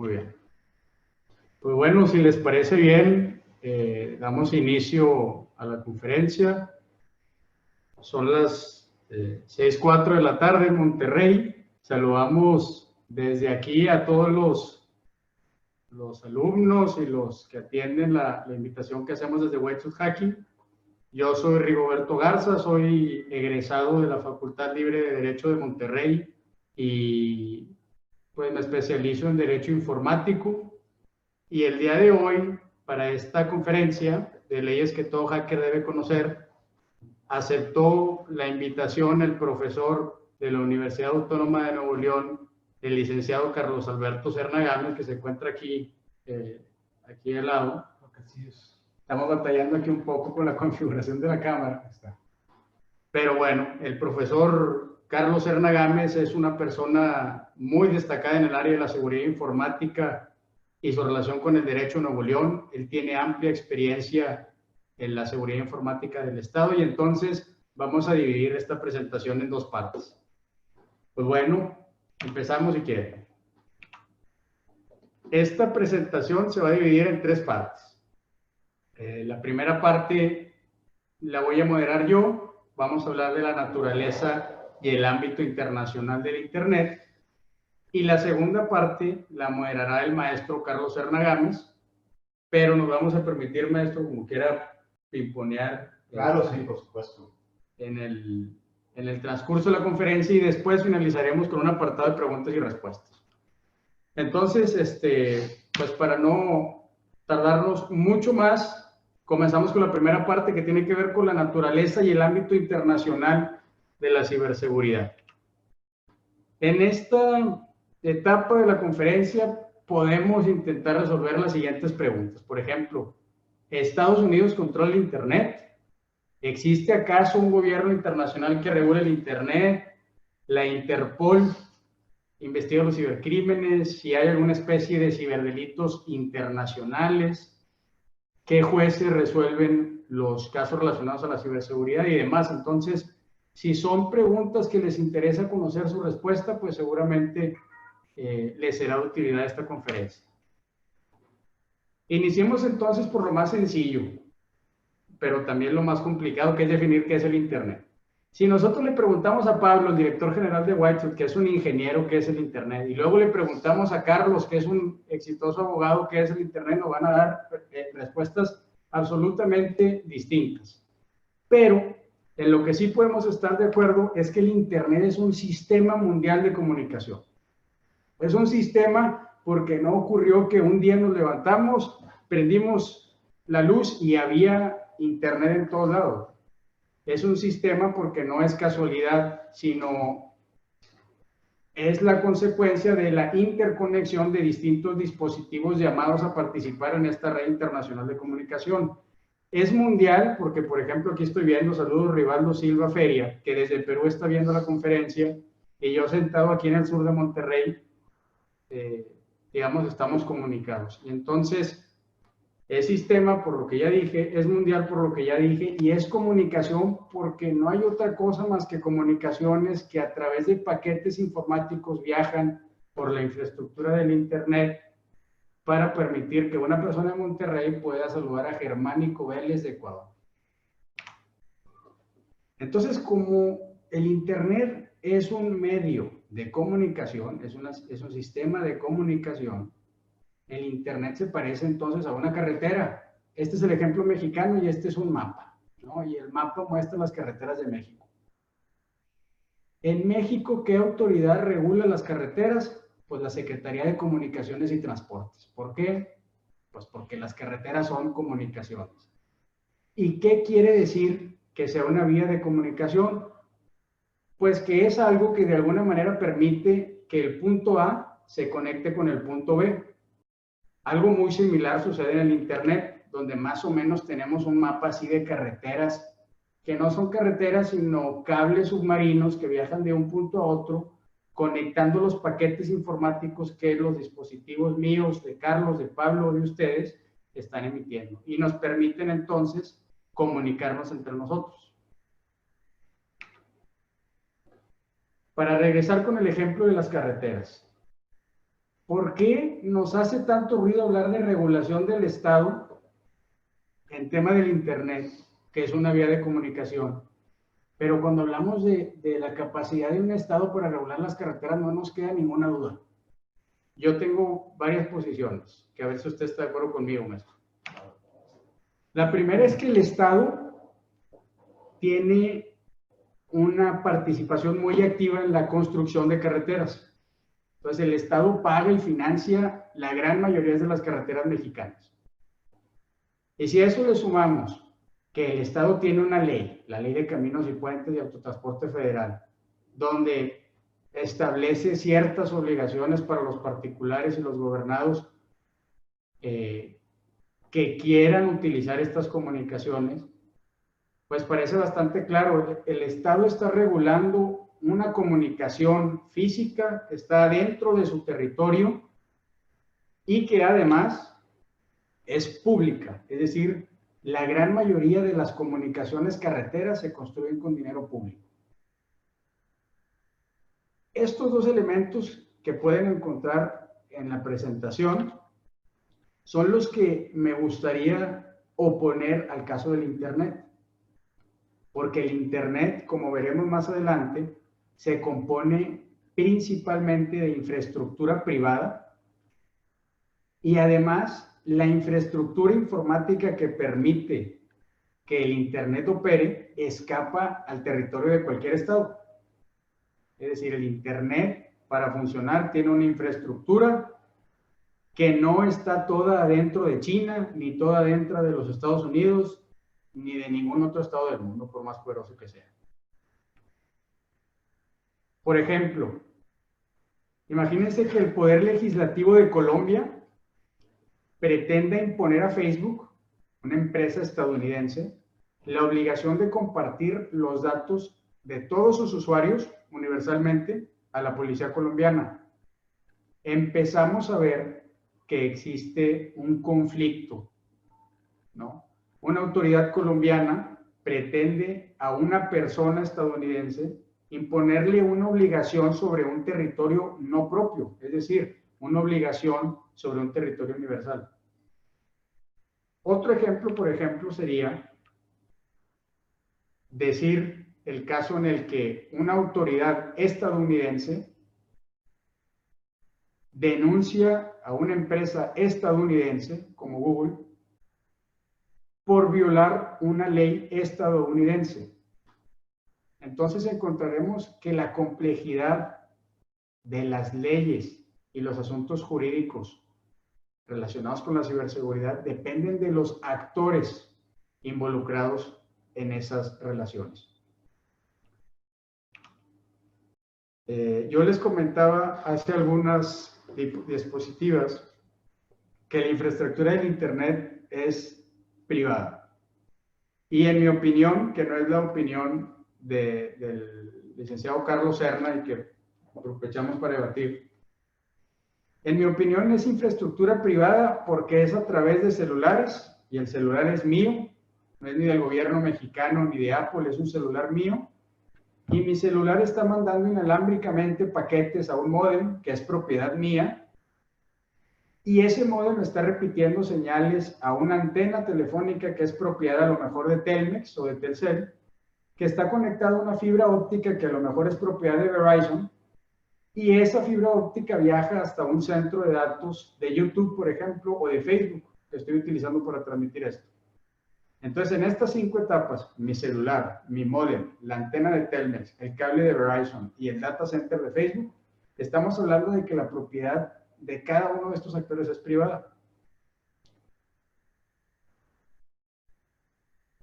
Muy bien. Pues bueno, si les parece bien, damos inicio a la conferencia. Son las 6:04 de la tarde en Monterrey. Saludamos desde aquí a todos los alumnos y los que atienden la invitación que hacemos desde Whitewood Hacking. Yo soy Rigoberto Garza, soy egresado de la Facultad Libre de Derecho de Monterrey y pues me especializo en Derecho Informático. Y el día de hoy, para esta conferencia de leyes que todo hacker debe conocer, aceptó la invitación el profesor de la Universidad Autónoma de Nuevo León, el licenciado Carlos Alberto Serna Gámez, que se encuentra aquí, aquí al lado. Estamos batallando aquí un poco con la configuración de la cámara. Pero bueno, el profesor Carlos Serna Gámez es una persona muy destacada en el área de la seguridad informática y su relación con el derecho en Nuevo León. Él tiene amplia experiencia en la seguridad informática del Estado y entonces vamos a dividir esta presentación en dos partes. Pues bueno, empezamos si quieren. Esta presentación se va a dividir en tres partes. La primera parte la voy a moderar yo. Vamos a hablar de la naturaleza y el ámbito internacional del Internet. Y la segunda parte la moderará el maestro Carlos Serna Gámez, pero nos vamos a permitir, maestro, como quiera, pimponear. Claro, sí, por supuesto. En el transcurso de la conferencia y después finalizaremos con un apartado de preguntas y respuestas. Entonces, pues para no tardarnos mucho más, comenzamos con la primera parte que tiene que ver con la naturaleza y el ámbito internacional de la ciberseguridad. En esta etapa de la conferencia podemos intentar resolver las siguientes preguntas. Por ejemplo, ¿Estados Unidos controla el Internet? ¿Existe acaso un gobierno internacional que regule el Internet? ¿La Interpol investiga los cibercrímenes? ¿Si hay alguna especie de ciberdelitos internacionales? ¿Qué jueces resuelven los casos relacionados a la ciberseguridad y demás? Entonces, si son preguntas que les interesa conocer su respuesta, pues seguramente les será de utilidad esta conferencia. Iniciemos entonces por lo más sencillo, pero también lo más complicado, que es definir qué es el Internet. Si nosotros le preguntamos a Pablo, el director general de Whitewood, que es un ingeniero, qué es el Internet, y luego le preguntamos a Carlos, que es un exitoso abogado, qué es el Internet, nos van a dar respuestas absolutamente distintas. Pero en lo que sí podemos estar de acuerdo es que el Internet es un sistema mundial de comunicación. Es un sistema porque no ocurrió que un día nos levantamos, prendimos la luz y había Internet en todos lados. Es un sistema porque no es casualidad, sino es la consecuencia de la interconexión de distintos dispositivos llamados a participar en esta red internacional de comunicación. Es mundial porque, por ejemplo, aquí estoy viendo, saludos, Rivaldo Silva Feria, que desde Perú está viendo la conferencia, y yo sentado aquí en el sur de Monterrey, digamos, estamos comunicados. Y entonces, es sistema por lo que ya dije, es mundial por lo que ya dije, y es comunicación porque no hay otra cosa más que comunicaciones que a través de paquetes informáticos viajan por la infraestructura del Internet para permitir que una persona de Monterrey pueda saludar a Germánico Vélez de Ecuador. Entonces, como el Internet es un medio de comunicación, es un sistema de comunicación, el Internet se parece entonces a una carretera. Este es el ejemplo mexicano y este es un mapa, ¿no? Y el mapa muestra las carreteras de México. En México, ¿qué autoridad regula las carreteras? Pues la Secretaría de Comunicaciones y Transportes. ¿Por qué? Pues porque las carreteras son comunicaciones. ¿Y qué quiere decir que sea una vía de comunicación? Pues que es algo que de alguna manera permite que el punto A se conecte con el punto B. Algo muy similar sucede en el Internet, donde más o menos tenemos un mapa así de carreteras, que no son carreteras, sino cables submarinos que viajan de un punto a otro, conectando los paquetes informáticos que los dispositivos míos, de Carlos, de Pablo, de ustedes, están emitiendo. Y nos permiten entonces comunicarnos entre nosotros. Para regresar con el ejemplo de las carreteras. ¿por qué nos hace tanto ruido hablar de regulación del Estado en tema del Internet, que es una vía de comunicación? Pero cuando hablamos de la capacidad de un Estado para regular las carreteras, no nos queda ninguna duda. Yo tengo varias posiciones, que a ver si usted está de acuerdo conmigo, maestro. La primera es que el Estado tiene una participación muy activa en la construcción de carreteras. Entonces, el Estado paga y financia la gran mayoría de las carreteras mexicanas. Y si a eso le sumamos que el Estado tiene una ley, la Ley de Caminos y Puentes y Autotransporte Federal, donde establece ciertas obligaciones para los particulares y los gobernados que quieran utilizar estas comunicaciones, pues parece bastante claro, el Estado está regulando una comunicación física que está dentro de su territorio y que además es pública, es decir, la gran mayoría de las comunicaciones carreteras se construyen con dinero público. Estos dos elementos que pueden encontrar en la presentación son los que me gustaría oponer al caso del Internet. Porque el Internet, como veremos más adelante, se compone principalmente de infraestructura privada y además la infraestructura informática que permite que el Internet opere escapa al territorio de cualquier estado. Es decir, el Internet para funcionar tiene una infraestructura que no está toda dentro de China, ni toda dentro de los Estados Unidos, ni de ningún otro estado del mundo, por más poderoso que sea. Por ejemplo, imagínense que el Poder Legislativo de Colombia pretenda imponer a Facebook, una empresa estadounidense, la obligación de compartir los datos de todos sus usuarios universalmente a la policía colombiana. Empezamos a ver que existe un conflicto, ¿no? Una autoridad colombiana pretende a una persona estadounidense imponerle una obligación sobre un territorio no propio, es decir, una obligación sobre un territorio universal. Otro ejemplo, por ejemplo, sería decir el caso en el que una autoridad estadounidense denuncia a una empresa estadounidense como Google por violar una ley estadounidense. Entonces encontraremos que la complejidad de las leyes y los asuntos jurídicos relacionados con la ciberseguridad dependen de los actores involucrados en esas relaciones. Yo les comentaba hace algunas diapositivas que la infraestructura del Internet es privada. Y en mi opinión, que no es la opinión del licenciado Carlos Serna y que aprovechamos para debatir, en mi opinión es infraestructura privada porque es a través de celulares y el celular es mío, no es ni del gobierno mexicano ni de Apple, es un celular mío y mi celular está mandando inalámbricamente paquetes a un módem que es propiedad mía y ese módem está repitiendo señales a una antena telefónica que es propiedad a lo mejor de Telmex o de Telcel, que está conectada a una fibra óptica que a lo mejor es propiedad de Verizon y esa fibra óptica viaja hasta un centro de datos de YouTube, por ejemplo, o de Facebook, que estoy utilizando para transmitir esto. Entonces, en estas 5 etapas, mi celular, mi módem, la antena de Telmex, el cable de Verizon y el data center de Facebook, estamos hablando de que la propiedad de cada uno de estos actores es privada.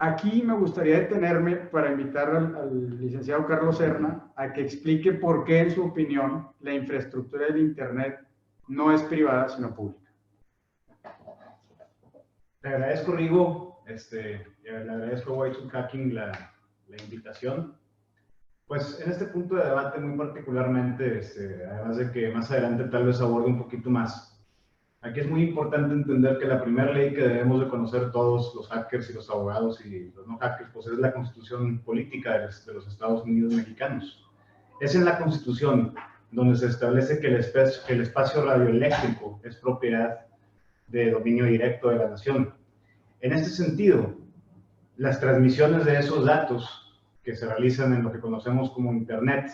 Aquí me gustaría detenerme para invitar al licenciado Carlos Serna a que explique por qué, en su opinión, la infraestructura del Internet no es privada, sino pública. Le agradezco, Rigo, le agradezco a Y2Hacking la invitación. Pues en este punto de debate muy particularmente, además de que más adelante tal vez aborde un poquito más, aquí es muy importante entender que la primera ley que debemos de conocer todos los hackers y los abogados y los no hackers, pues es la Constitución Política de los Estados Unidos mexicanos. Es en la Constitución donde se establece que el espacio radioeléctrico es propiedad de dominio directo de la nación. En este sentido, las transmisiones de esos datos que se realizan en lo que conocemos como Internet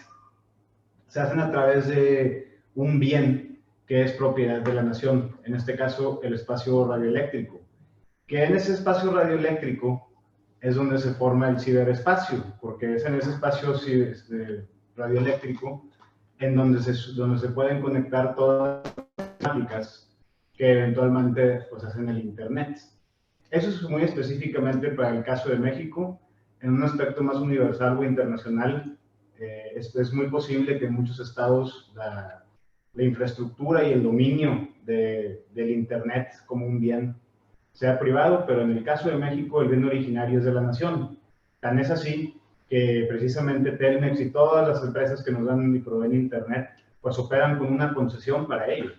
se hacen a través de un bien que es propiedad de la nación, en este caso el espacio radioeléctrico, que en ese espacio radioeléctrico es donde se forma el ciberespacio, porque es en ese espacio radioeléctrico en donde se pueden conectar todas las temáticas que eventualmente pues, hacen el Internet. Eso es muy específicamente para el caso de México. En un aspecto más universal o internacional, es muy posible que en muchos estados la infraestructura y el dominio del Internet como un bien sea privado, pero en el caso de México el bien originario es de la nación. Tan es así que precisamente Telmex y todas las empresas que nos dan y proveen Internet, pues operan con una concesión para ello.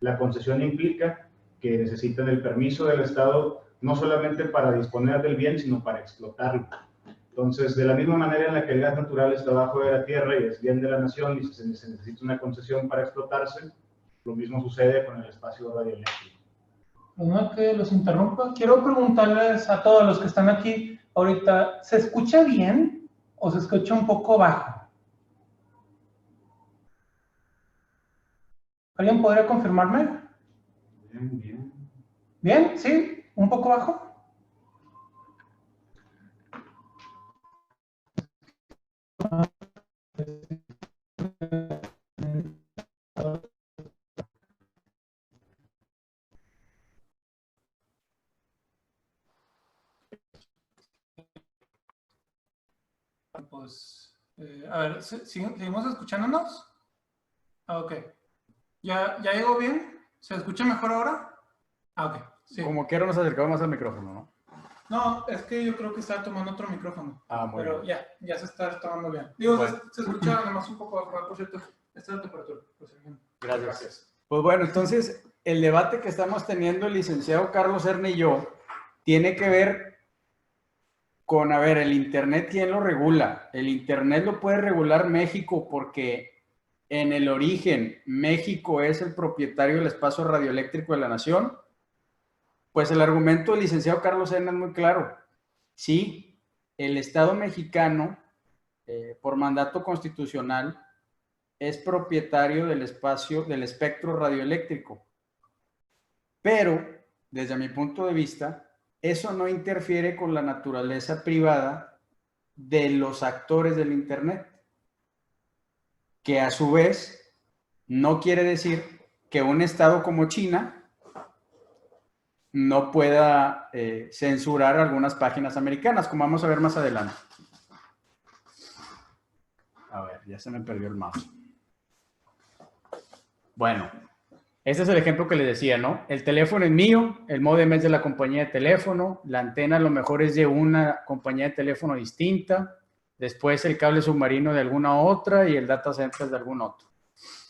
La concesión implica que necesitan el permiso del Estado no solamente para disponer del bien, sino para explotarlo. Entonces, de la misma manera en la que el gas natural está bajo de la tierra y es bien de la nación y se necesita una concesión para explotarse, lo mismo sucede con el espacio radioeléctrico. No que los interrumpa. Quiero preguntarles a todos los que están aquí ahorita, ¿se escucha bien o se escucha un poco bajo? ¿Alguien podría confirmarme? Bien, bien. ¿Bien? ¿Sí? ¿Un poco bajo? Pues, a ver, ¿seguimos escuchándonos? Ah, ok. ¿Ya llegó bien? ¿Se escucha mejor ahora? Ah, ok. Sí. Como quiera nos acercamos más al micrófono, ¿no? No, es que yo creo que estaba tomando otro micrófono. Ah, muy pero bien. ya se está tomando bien. Digo, bueno. se escucha además un poco bajo, por cierto. Esta es la temperatura. Pues, Gracias. Pues bueno, entonces el debate que estamos teniendo el licenciado Carlos Erne y yo tiene que ver con, a ver, el Internet, ¿quién lo regula? El Internet lo puede regular México porque en el origen México es el propietario del espacio radioeléctrico de la nación. Pues el argumento del licenciado Carlos Erne es muy claro. Sí, el Estado mexicano, por mandato constitucional, es propietario del espacio, del espectro radioeléctrico. Pero, desde mi punto de vista, eso no interfiere con la naturaleza privada de los actores del Internet, que a su vez no quiere decir que un estado como China no pueda censurar algunas páginas americanas, como vamos a ver más adelante. A ver, ya se me perdió el mouse. Bueno, este es el ejemplo que les decía, ¿no? El teléfono es mío, el módem es de la compañía de teléfono, la antena a lo mejor es de una compañía de teléfono distinta, después el cable submarino de alguna otra y el data center de algún otro.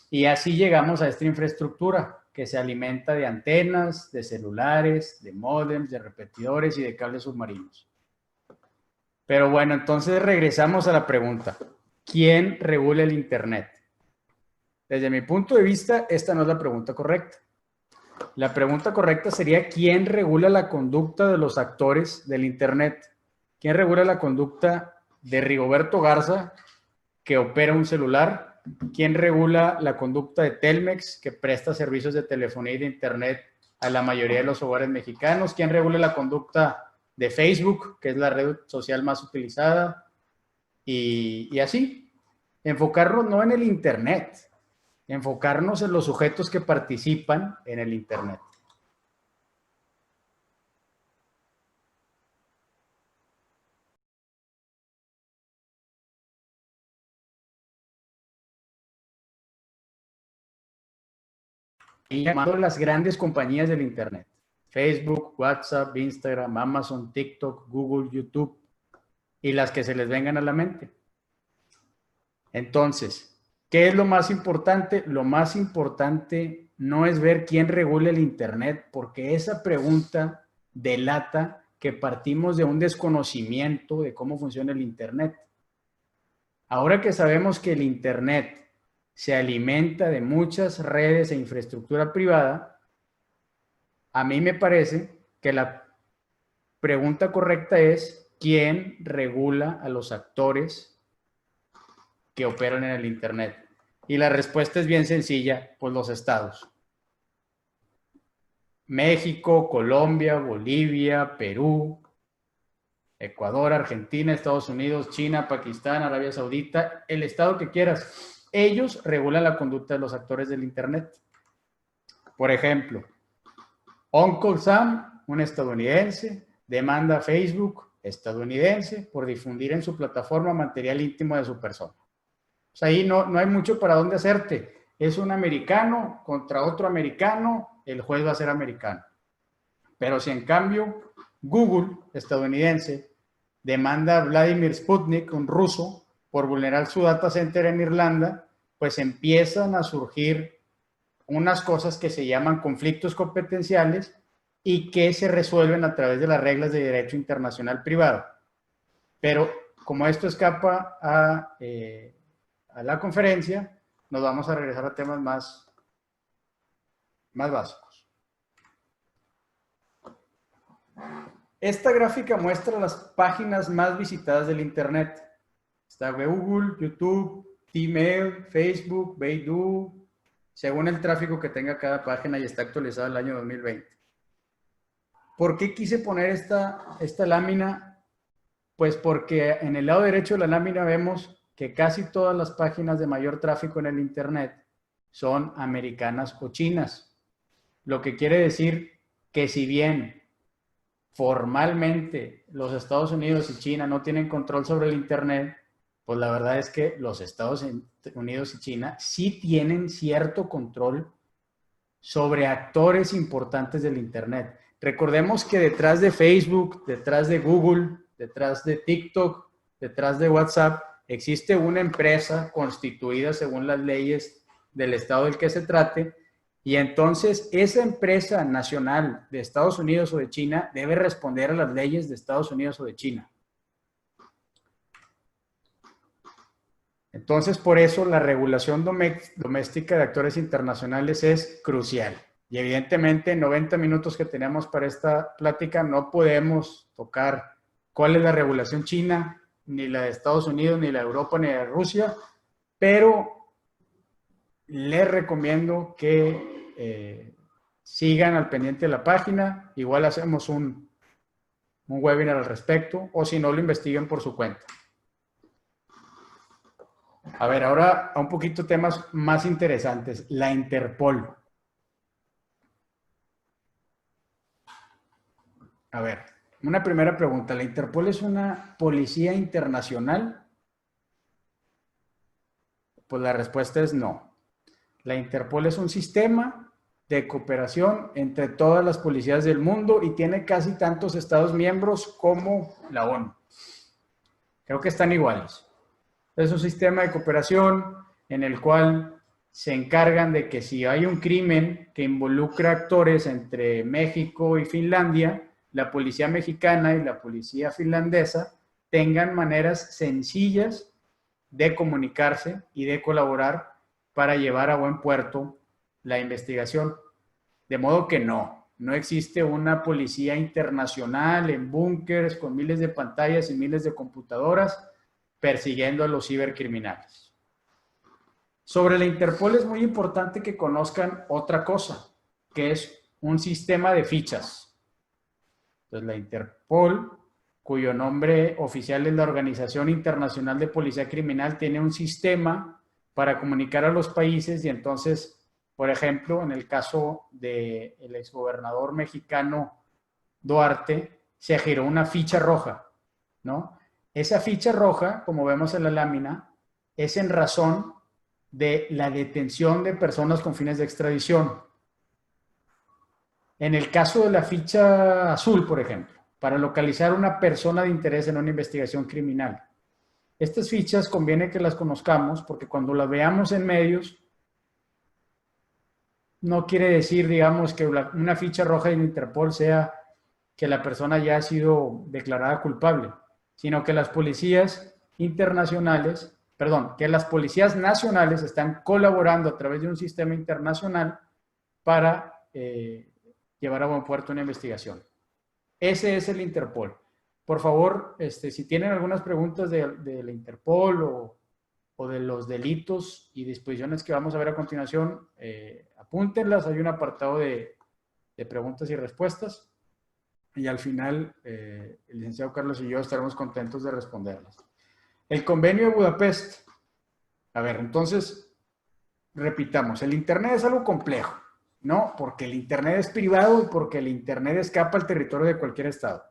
Y así llegamos a esta infraestructura que se alimenta de antenas, de celulares, de módems, de repetidores y de cables submarinos. Pero bueno, entonces regresamos a la pregunta. ¿Quién regula el Internet? Desde mi punto de vista, esta no es la pregunta correcta. La pregunta correcta sería ¿quién regula la conducta de los actores del Internet? ¿Quién regula la conducta de Rigoberto Garza, que opera un celular? ¿Quién regula la conducta de Telmex, que presta servicios de telefonía y de Internet a la mayoría de los hogares mexicanos? ¿Quién regula la conducta de Facebook, que es la red social más utilizada? Y así, enfocarnos no en el Internet, enfocarnos en los sujetos que participan en el Internet. Y llamando a las grandes compañías del Internet. Facebook, WhatsApp, Instagram, Amazon, TikTok, Google, YouTube y las que se les vengan a la mente. Entonces, ¿qué es lo más importante? Lo más importante no es ver quién regula el Internet, porque esa pregunta delata que partimos de un desconocimiento de cómo funciona el Internet. Ahora que sabemos que el Internet se alimenta de muchas redes e infraestructura privada, a mí me parece que la pregunta correcta es: ¿quién regula a los actores que operan en el Internet? Y la respuesta es bien sencilla: pues los estados. México, Colombia, Bolivia, Perú, Ecuador, Argentina, Estados Unidos, China, Pakistán, Arabia Saudita, el estado que quieras. Ellos regulan la conducta de los actores del Internet. Por ejemplo, Uncle Sam, un estadounidense, demanda a Facebook, estadounidense, por difundir en su plataforma material íntimo de su persona. Pues ahí no hay mucho para dónde hacerte. Es un americano contra otro americano, el juez va a ser americano. Pero si en cambio Google, estadounidense, demanda a Vladimir Sputnik, un ruso, por vulnerar su data center en Irlanda, pues empiezan a surgir unas cosas que se llaman conflictos competenciales y que se resuelven a través de las reglas de derecho internacional privado. Pero como esto escapa a la conferencia, nos vamos a regresar a temas más básicos. Esta gráfica muestra las páginas más visitadas del Internet. Está Google, YouTube, Gmail, Facebook, Baidu, según el tráfico que tenga cada página, y está actualizada el año 2020. ¿Por qué quise poner esta lámina? Pues porque en el lado derecho de la lámina vemos que casi todas las páginas de mayor tráfico en el Internet son americanas o chinas. Lo que quiere decir que si bien formalmente los Estados Unidos y China no tienen control sobre el Internet, pues la verdad es que los Estados Unidos y China sí tienen cierto control sobre actores importantes del Internet. Recordemos que detrás de Facebook, detrás de Google, detrás de TikTok, detrás de WhatsApp, existe una empresa constituida según las leyes del estado del que se trate, y entonces esa empresa nacional de Estados Unidos o de China debe responder a las leyes de Estados Unidos o de China. Entonces, por eso la regulación doméstica de actores internacionales es crucial. Y evidentemente, en 90 minutos que tenemos para esta plática, no podemos tocar cuál es la regulación china, ni la de Estados Unidos, ni la de Europa, ni la de Rusia, pero les recomiendo que sigan al pendiente de la página. Igual hacemos un webinar al respecto, o si no, lo investiguen por su cuenta. A ver, ahora a un poquito temas más interesantes. La Interpol. A ver, una primera pregunta. ¿La Interpol es una policía internacional? Pues la respuesta es no. La Interpol es un sistema de cooperación entre todas las policías del mundo y tiene casi tantos estados miembros como la ONU. Creo que están iguales. Es un sistema de cooperación en el cual se encargan de que si hay un crimen que involucra actores entre México y Finlandia, la policía mexicana y la policía finlandesa tengan maneras sencillas de comunicarse y de colaborar para llevar a buen puerto la investigación. De modo que no existe una policía internacional en búnkers con miles de pantallas y miles de computadoras persiguiendo a los cibercriminales. Sobre la Interpol es muy importante que conozcan otra cosa, que es un sistema de fichas. Entonces, la Interpol, cuyo nombre oficial es la Organización Internacional de Policía Criminal, tiene un sistema para comunicar a los países, y entonces, por ejemplo, en el caso del exgobernador mexicano Duarte, se giró una ficha roja, ¿no? Esa ficha roja, como vemos en la lámina, es en razón de la detención de personas con fines de extradición. En el caso de la ficha azul, por ejemplo, para localizar una persona de interés en una investigación criminal. Estas fichas conviene que las conozcamos porque cuando las veamos en medios, no quiere decir, digamos, que una ficha roja de Interpol sea que la persona ya ha sido declarada culpable, sino que las policías internacionales perdón, que las policías nacionales están colaborando a través de un sistema internacional para llevar a buen puerto una investigación. Ese es el Interpol. Por favor, si tienen algunas preguntas de la Interpol o de los delitos y disposiciones que vamos a ver a continuación, apúntenlas. Hay un apartado de preguntas y respuestas y al final el licenciado Carlos y yo estaremos contentos de responderlas. El convenio de Budapest. A ver, entonces, repitamos, el Internet es algo complejo, ¿no? Porque el Internet es privado y porque el Internet escapa al territorio de cualquier estado.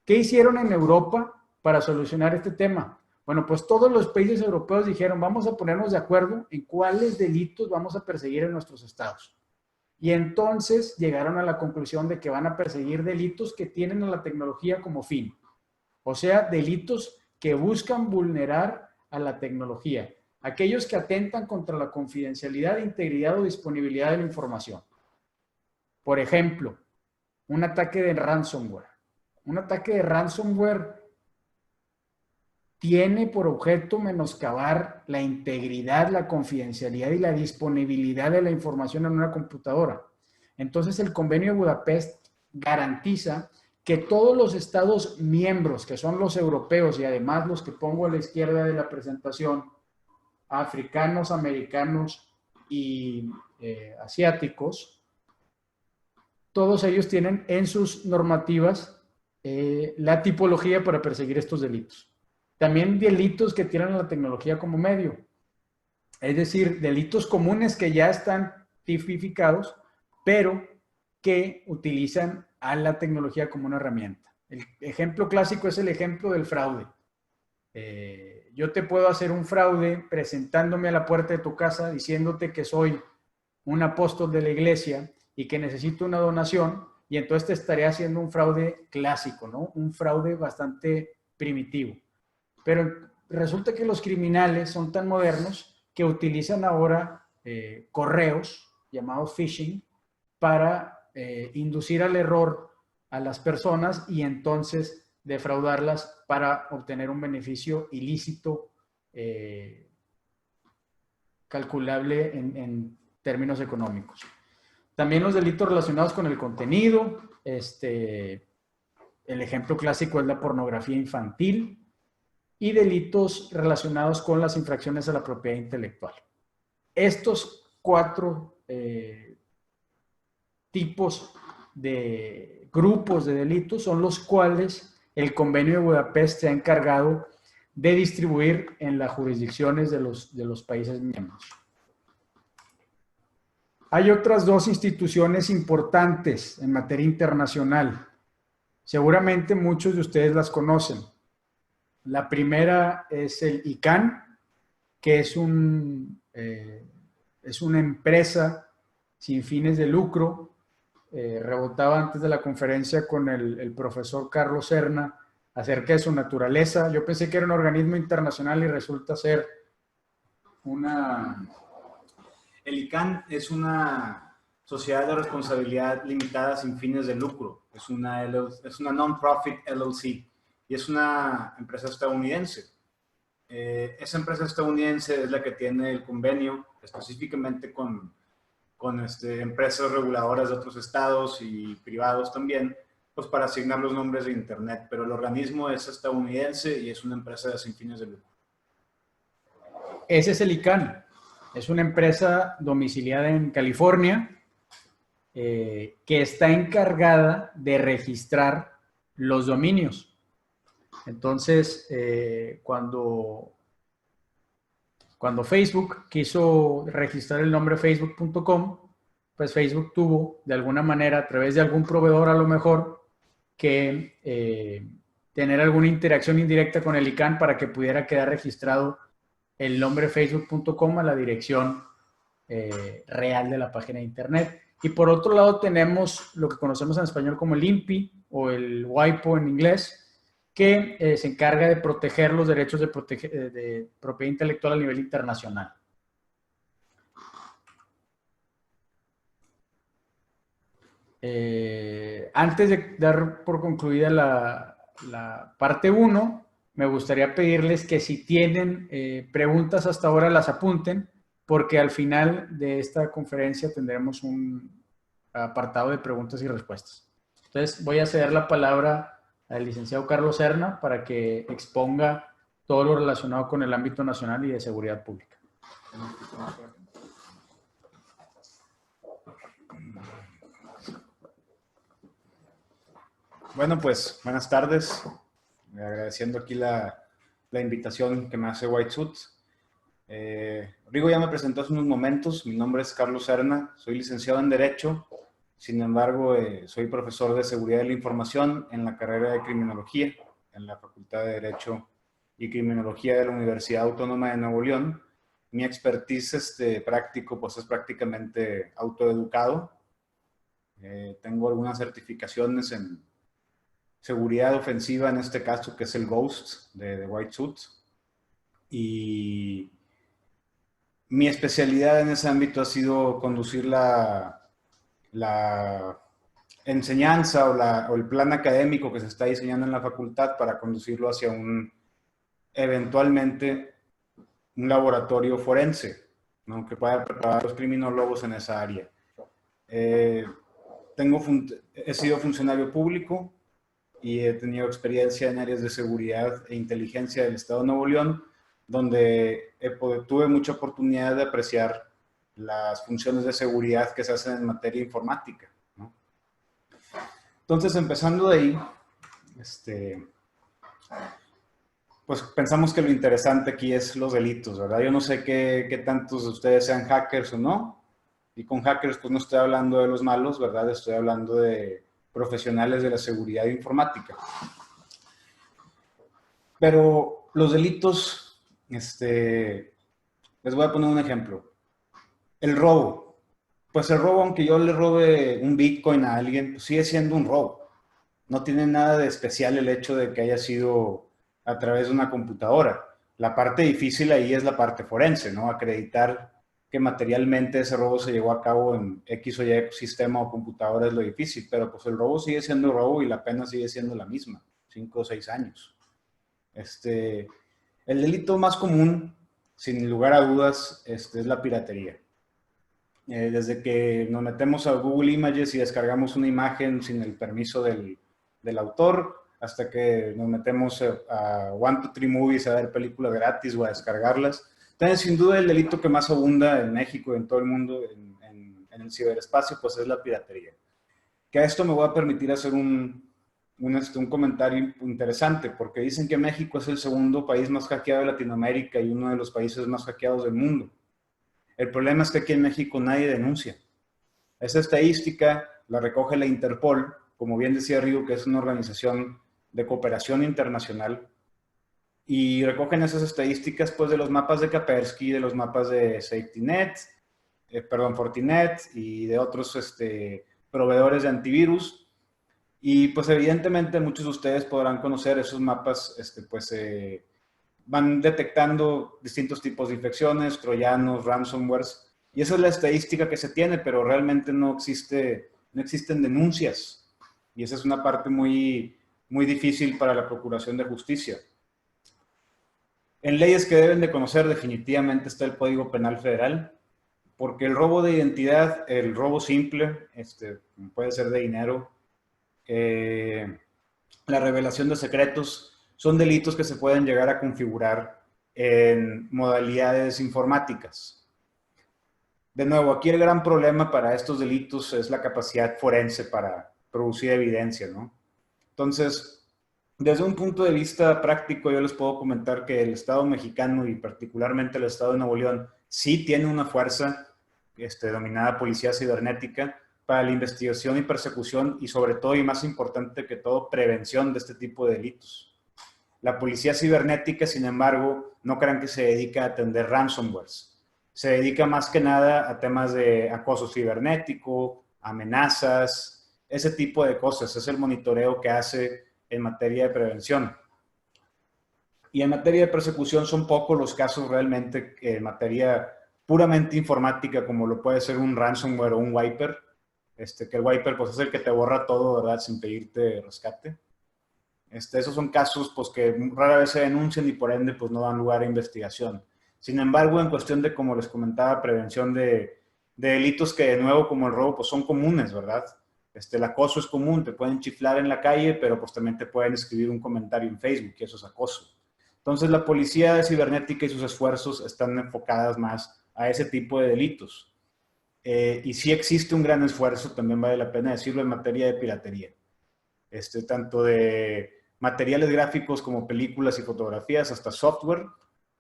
¿Qué hicieron en Europa para solucionar este tema? Bueno, pues todos los países europeos dijeron, vamos a ponernos de acuerdo en cuáles delitos vamos a perseguir en nuestros estados. Y entonces llegaron a la conclusión de que van a perseguir delitos que tienen a la tecnología como fin. O sea, delitos que buscan vulnerar a la tecnología. Aquellos que atentan contra la confidencialidad, integridad o disponibilidad de la información. Por ejemplo, un ataque de ransomware. Un ataque de ransomware tiene por objeto menoscabar la integridad, la confidencialidad y la disponibilidad de la información en una computadora. Entonces, el convenio de Budapest garantiza que todos los estados miembros, que son los europeos y además los que pongo a la izquierda de la presentación, africanos, americanos y asiáticos, todos ellos tienen en sus normativas la tipología para perseguir estos delitos. También delitos que tienen la tecnología como medio. Es decir, delitos comunes que ya están tipificados, pero que utilizan a la tecnología como una herramienta. El ejemplo clásico es el ejemplo del fraude. Yo te puedo hacer un fraude presentándome a la puerta de tu casa diciéndote que soy un apóstol de la iglesia y que necesito una donación, y entonces te estaré haciendo un fraude clásico, ¿no? Un fraude bastante primitivo. Pero resulta que los criminales son tan modernos que utilizan ahora correos llamados phishing para inducir al error a las personas y entonces defraudarlas para obtener un beneficio ilícito calculable en términos económicos. También los delitos relacionados con el contenido. El ejemplo clásico es la pornografía infantil y delitos relacionados con las infracciones a la propiedad intelectual. Estos 4 tipos de grupos de delitos son los cuales el convenio de Budapest se ha encargado de distribuir en las jurisdicciones de los países miembros. Hay otras 2 instituciones importantes en materia internacional. Seguramente muchos de ustedes las conocen. La primera es el ICANN, que es una empresa sin fines de lucro. Rebotaba antes de la conferencia con el profesor Carlos Serna acerca de su naturaleza. Yo pensé que era un organismo internacional y resulta ser El ICANN es una sociedad de responsabilidad limitada sin fines de lucro. Es una non-profit LLC y es una empresa estadounidense. Esa empresa estadounidense es la que tiene el convenio específicamente con empresas reguladoras de otros estados y privados también, pues para asignar los nombres de Internet. Pero el organismo es estadounidense y es una empresa sin fines de lucro. Ese es el ICANN. Es una empresa domiciliada en California que está encargada de registrar los dominios. Entonces, cuando Facebook quiso registrar el nombre facebook.com, pues Facebook tuvo de alguna manera, a través de algún proveedor a lo mejor, que tener alguna interacción indirecta con el ICANN para que pudiera quedar registrado el nombre facebook.com a la dirección real de la página de internet. Y por otro lado tenemos lo que conocemos en español como el INPI o el WIPO en inglés, que se encarga de proteger los derechos de propiedad intelectual a nivel internacional. Antes de dar por concluida la parte 1, me gustaría pedirles que si tienen preguntas hasta ahora las apunten, porque al final de esta conferencia tendremos un apartado de preguntas y respuestas. Entonces voy a ceder la palabra al licenciado Carlos Serna para que exponga todo lo relacionado con el ámbito nacional y de seguridad pública. Bueno, pues buenas tardes. Agradeciendo aquí la invitación que me hace White Suit. Rigo ya me presentó hace unos momentos. Mi nombre es Carlos Serna. Soy licenciado en Derecho. Sin embargo, soy profesor de Seguridad de la Información en la carrera de Criminología en la Facultad de Derecho y Criminología de la Universidad Autónoma de Nuevo León. Mi expertise práctico pues es prácticamente autoeducado. Tengo algunas certificaciones en seguridad ofensiva, en este caso, que es el GHOST de White Suit. Y mi especialidad en ese ámbito ha sido conducir la enseñanza o el plan académico que se está diseñando en la facultad para conducirlo hacia eventualmente un laboratorio forense, ¿no? Que pueda preparar a los criminólogos en esa área. He sido funcionario público y he tenido experiencia en áreas de seguridad e inteligencia del Estado de Nuevo León, donde tuve mucha oportunidad de apreciar las funciones de seguridad que se hacen en materia informática, ¿no? Entonces, empezando de ahí, pues pensamos que lo interesante aquí es los delitos, ¿verdad? Yo no sé qué tantos de ustedes sean hackers o no, y con hackers pues no estoy hablando de los malos, ¿verdad? Estoy hablando de profesionales de la seguridad informática. Pero los delitos, les voy a poner un ejemplo. El robo. Pues el robo, aunque yo le robe un Bitcoin a alguien, pues sigue siendo un robo. No tiene nada de especial el hecho de que haya sido a través de una computadora. La parte difícil ahí es la parte forense, ¿no? Acreditar que materialmente ese robo se llevó a cabo en X o Y sistema o computadora es lo difícil, pero pues el robo sigue siendo robo y la pena sigue siendo la misma, 5 o 6 años. El delito más común, sin lugar a dudas, es la piratería. Desde que nos metemos a Google Images y descargamos una imagen sin el permiso del autor, hasta que nos metemos a 1-2-3 Movies a ver películas gratis o a descargarlas. Entonces, sin duda, el delito que más abunda en México y en todo el mundo en el ciberespacio, pues es la piratería. Que a esto me voy a permitir hacer un comentario interesante, porque dicen que México es el segundo país más hackeado de Latinoamérica y uno de los países más hackeados del mundo. El problema es que aquí en México nadie denuncia. Esa estadística la recoge la Interpol, como bien decía Rigo, que es una organización de cooperación internacional, y recogen esas estadísticas pues de los mapas de Kaspersky, de los mapas de Fortinet y de otros proveedores de antivirus. Y pues evidentemente muchos de ustedes podrán conocer esos mapas, van detectando distintos tipos de infecciones, troyanos, ransomwares, y esa es la estadística que se tiene, pero realmente no existen denuncias, y esa es una parte muy, muy difícil para la Procuración de Justicia. En leyes que deben de conocer definitivamente está el Código Penal Federal, porque el robo de identidad, el robo simple, puede ser de dinero, la revelación de secretos, son delitos que se pueden llegar a configurar en modalidades informáticas. De nuevo, aquí el gran problema para estos delitos es la capacidad forense para producir evidencia, ¿no? Entonces, desde un punto de vista práctico, yo les puedo comentar que el Estado mexicano y particularmente el Estado de Nuevo León sí tiene una fuerza denominada Policía Cibernética para la investigación y persecución y sobre todo y más importante que todo, prevención de este tipo de delitos. La Policía Cibernética, sin embargo, no crean que se dedica a atender ransomwares. Se dedica más que nada a temas de acoso cibernético, amenazas, ese tipo de cosas. Es el monitoreo que hace en materia de prevención. Y en materia de persecución son pocos los casos realmente en materia puramente informática, como lo puede ser un ransomware o un wiper, que el wiper pues es el que te borra todo, ¿verdad? Sin pedirte rescate. Esos son casos pues, que rara vez se denuncian y por ende pues, no dan lugar a investigación. Sin embargo, en cuestión de, como les comentaba, prevención de delitos que de nuevo, como el robo, pues son comunes, ¿verdad? El acoso es común, te pueden chiflar en la calle, pero pues también te pueden escribir un comentario en Facebook y eso es acoso. Entonces, la policía cibernética y sus esfuerzos están enfocadas más a ese tipo de delitos. Y sí existe un gran esfuerzo, también vale la pena decirlo, en materia de piratería. Tanto de materiales gráficos como películas y fotografías hasta software.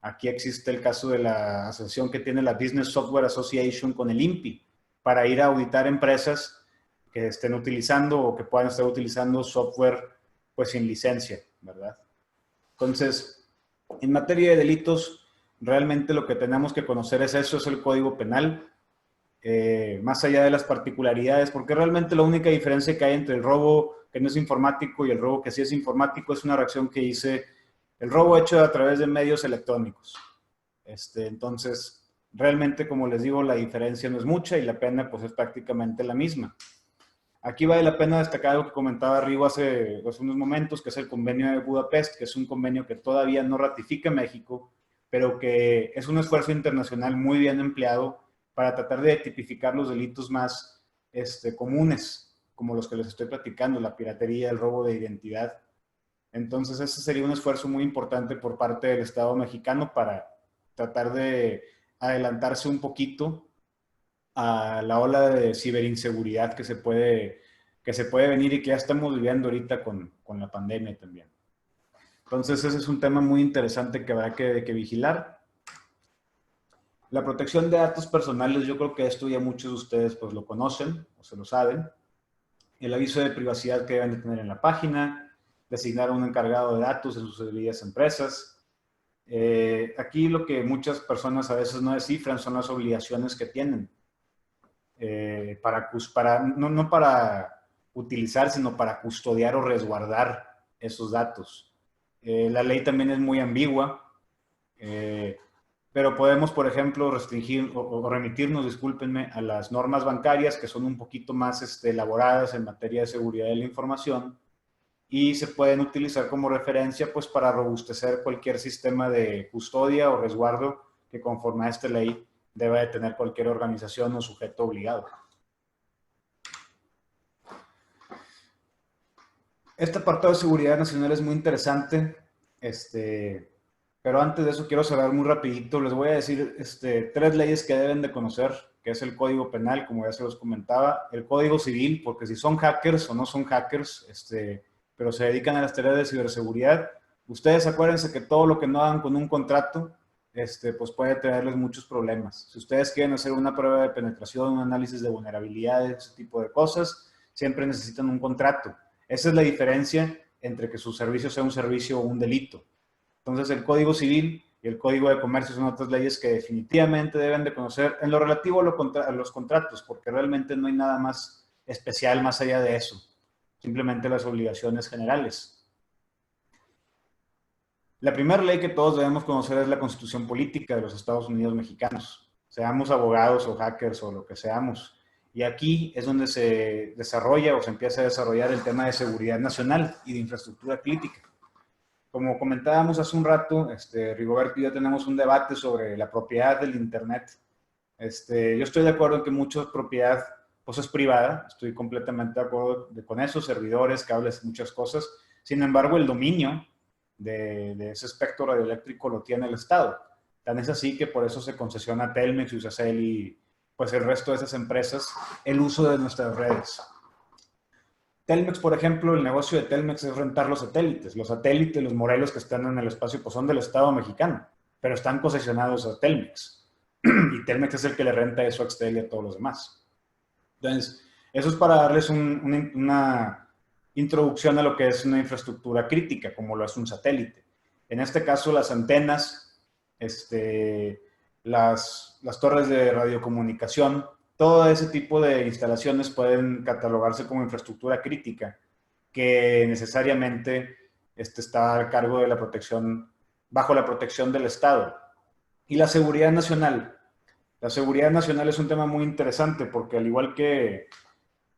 Aquí existe el caso de la asociación que tiene la Business Software Association con el INPI para ir a auditar empresas que estén utilizando o que puedan estar utilizando software pues sin licencia, ¿verdad? Entonces, en materia de delitos, realmente lo que tenemos que conocer es eso, es el Código Penal, más allá de las particularidades, porque realmente la única diferencia que hay entre el robo que no es informático y el robo que sí es informático es una reacción que hice, el robo hecho a través de medios electrónicos. Entonces, realmente, como les digo, la diferencia no es mucha y la pena pues es prácticamente la misma. Aquí vale la pena destacar lo que comentaba Rigo hace unos momentos, que es el convenio de Budapest, que es un convenio que todavía no ratifica México, pero que es un esfuerzo internacional muy bien empleado para tratar de tipificar los delitos más comunes, como los que les estoy platicando, la piratería, el robo de identidad. Entonces, ese sería un esfuerzo muy importante por parte del Estado mexicano para tratar de adelantarse un poquito a la ola de ciberinseguridad que se puede venir y que ya estamos viviendo ahorita con la pandemia también. Entonces, ese es un tema muy interesante que habrá que vigilar. La protección de datos personales, yo creo que esto ya muchos de ustedes pues lo conocen o se lo saben. El aviso de privacidad que deben de tener en la página, designar a un encargado de datos en sus debidas empresas. Aquí lo que muchas personas a veces no descifran son las obligaciones que tienen no para utilizar, sino para custodiar o resguardar esos datos. La ley también es muy ambigua, pero podemos, por ejemplo, restringir o remitirnos, discúlpenme, a las normas bancarias que son un poquito más elaboradas en materia de seguridad de la información y se pueden utilizar como referencia pues para robustecer cualquier sistema de custodia o resguardo que conforme a esta ley debe de tener cualquier organización o sujeto obligado. Este apartado de seguridad nacional es muy interesante, pero antes de eso quiero cerrar muy rapidito. Les voy a decir 3 leyes que deben de conocer, que es el Código Penal, como ya se los comentaba, el Código Civil, porque si son hackers o no son hackers, pero se dedican a las tareas de ciberseguridad, ustedes acuérdense que todo lo que no hagan con un contrato, pues puede traerles muchos problemas. Si ustedes quieren hacer una prueba de penetración, un análisis de vulnerabilidades, ese tipo de cosas, siempre necesitan un contrato. Esa es la diferencia entre que su servicio sea un servicio o un delito. Entonces, el Código Civil y el Código de Comercio son otras leyes que definitivamente deben de conocer en lo relativo a los contratos, porque realmente no hay nada más especial más allá de eso. Simplemente las obligaciones generales. La primera ley que todos debemos conocer es la Constitución Política de los Estados Unidos Mexicanos. Seamos abogados o hackers o lo que seamos. Y aquí es donde se desarrolla o se empieza a desarrollar el tema de seguridad nacional y de infraestructura crítica. Como comentábamos hace un rato, Rigoberto y yo tenemos un debate sobre la propiedad del Internet. Yo estoy de acuerdo en que mucha propiedad pues, es privada. Estoy completamente de acuerdo con eso, servidores, cables, muchas cosas. Sin embargo, el dominio de ese espectro radioeléctrico lo tiene el Estado. Tan es así que por eso se concesiona a Telmex, Usacell y pues el resto de esas empresas el uso de nuestras redes. Telmex, por ejemplo, el negocio de Telmex es rentar los satélites. Los satélites, los Morelos que están en el espacio, pues son del Estado mexicano, pero están concesionados a Telmex. Y Telmex es el que le renta eso a Axtel y a todos los demás. Entonces, eso es para darles una introducción a lo que es una infraestructura crítica, como lo es un satélite. En este caso, las antenas, las torres de radiocomunicación, todo ese tipo de instalaciones pueden catalogarse como infraestructura crítica, que necesariamente está a cargo de la protección, bajo la protección del Estado. Y la seguridad nacional. La seguridad nacional es un tema muy interesante porque al igual que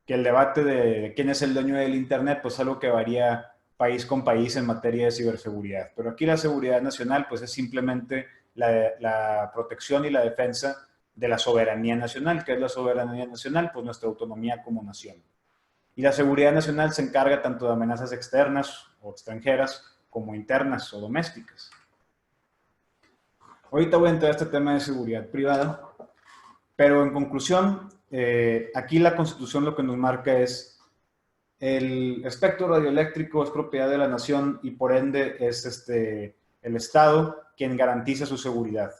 el debate de quién es el dueño del Internet, pues es algo que varía país con país en materia de ciberseguridad. Pero aquí la seguridad nacional pues es simplemente la protección y la defensa de la soberanía nacional. ¿Qué es la soberanía nacional? Pues nuestra autonomía como nación. Y la seguridad nacional se encarga tanto de amenazas externas o extranjeras como internas o domésticas. Ahorita voy a entrar a este tema de seguridad privada, pero en conclusión, aquí la Constitución lo que nos marca es el espectro radioeléctrico es propiedad de la nación y por ende es el Estado quien garantiza su seguridad.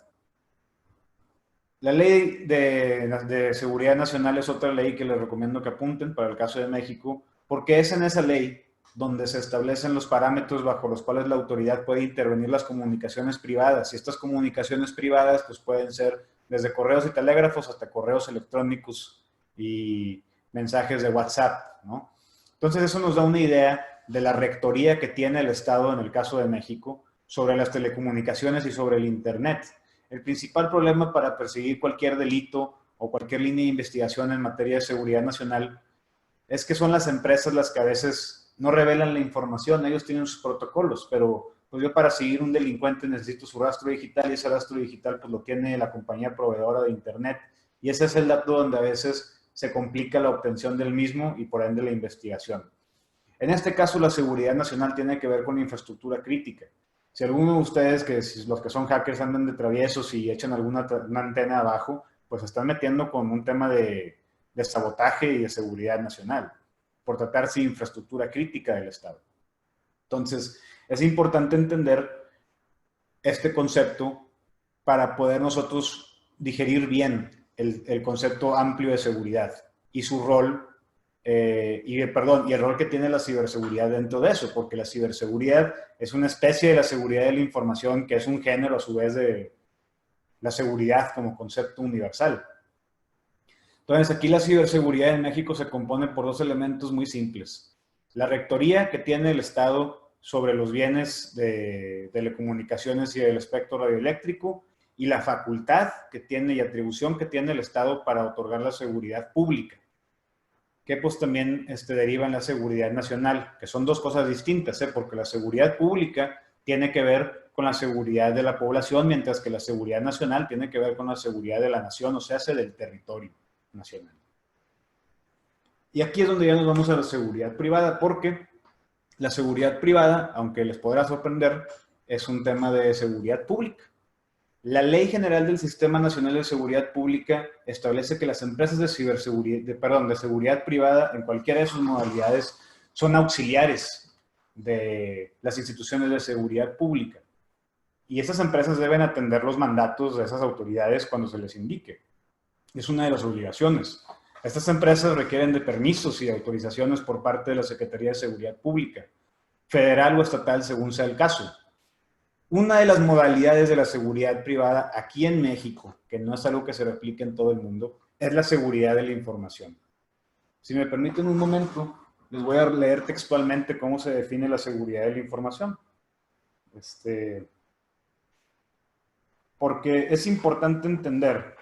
La ley de seguridad nacional es otra ley que les recomiendo que apunten para el caso de México, porque es en esa ley donde se establecen los parámetros bajo los cuales la autoridad puede intervenir las comunicaciones privadas. Y estas comunicaciones privadas pues pueden ser desde correos y telégrafos hasta correos electrónicos y mensajes de WhatsApp, ¿no? Entonces eso nos da una idea de la rectoría que tiene el Estado en el caso de México sobre las telecomunicaciones y sobre el Internet. El principal problema para perseguir cualquier delito o cualquier línea de investigación en materia de seguridad nacional es que son las empresas las que a veces no revelan la información. Ellos tienen sus protocolos, pero pues yo para seguir un delincuente necesito su rastro digital y ese rastro digital pues lo tiene la compañía proveedora de Internet. Y ese es el dato donde a veces se complica la obtención del mismo y por ende la investigación. En este caso, la seguridad nacional tiene que ver con la infraestructura crítica. Si alguno de ustedes, si los que son hackers andan de traviesos y echan una antena abajo, pues se están metiendo con un tema de sabotaje y de seguridad nacional, por tratarse de infraestructura crítica del Estado. Entonces, es importante entender este concepto para poder nosotros digerir bien el concepto amplio de seguridad y su rol, y el rol que tiene la ciberseguridad dentro de eso, porque la ciberseguridad es una especie de la seguridad de la información que es un género a su vez de la seguridad como concepto universal. Entonces, aquí la ciberseguridad en México se compone por dos elementos muy simples. La rectoría que tiene el Estado sobre los bienes de telecomunicaciones y del espectro radioeléctrico y la facultad que tiene y atribución que tiene el Estado para otorgar la seguridad pública, que pues también deriva en la seguridad nacional, que son dos cosas distintas, porque la seguridad pública tiene que ver con la seguridad de la población, mientras que la seguridad nacional tiene que ver con la seguridad de la nación, o sea, del territorio nacional. Y aquí es donde ya nos vamos a la seguridad privada, porque la seguridad privada, aunque les podrá sorprender, es un tema de seguridad pública. La Ley General del Sistema Nacional de Seguridad Pública establece que las empresas de seguridad privada en cualquiera de sus modalidades son auxiliares de las instituciones de seguridad pública. Y esas empresas deben atender los mandatos de esas autoridades cuando se les indique. Es una de las obligaciones. Estas empresas requieren de permisos y autorizaciones por parte de la Secretaría de Seguridad Pública, federal o estatal según sea el caso. Una de las modalidades de la seguridad privada aquí en México, que no es algo que se replique en todo el mundo, es la seguridad de la información. Si me permiten un momento, les voy a leer textualmente cómo se define la seguridad de la información. Porque es importante entender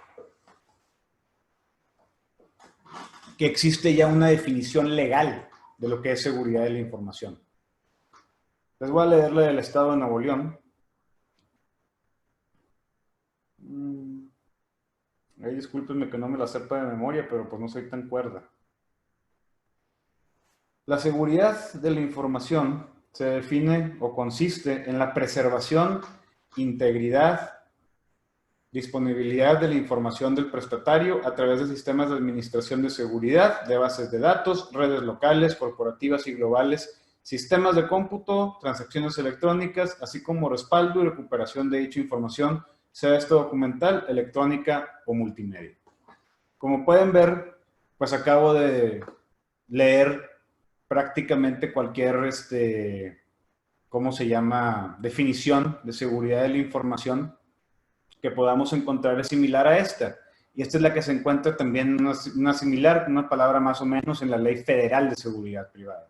que existe ya una definición legal de lo que es seguridad de la información. Les voy a leer la del Estado de Nuevo León. Ay, discúlpenme que no me la sepa de memoria, pero pues no soy tan cuerda. La seguridad de la información se define o consiste en la preservación, integridad, disponibilidad de la información del prestatario a través de sistemas de administración de seguridad, de bases de datos, redes locales, corporativas y globales, sistemas de cómputo, transacciones electrónicas, así como respaldo y recuperación de dicha información, sea esto documental, electrónica o multimedia. Como pueden ver, pues acabo de leer prácticamente cualquier, definición de seguridad de la información que podamos encontrar es similar a esta. Y esta es la que se encuentra también, una similar, una palabra más o menos, en la Ley Federal de Seguridad Privada.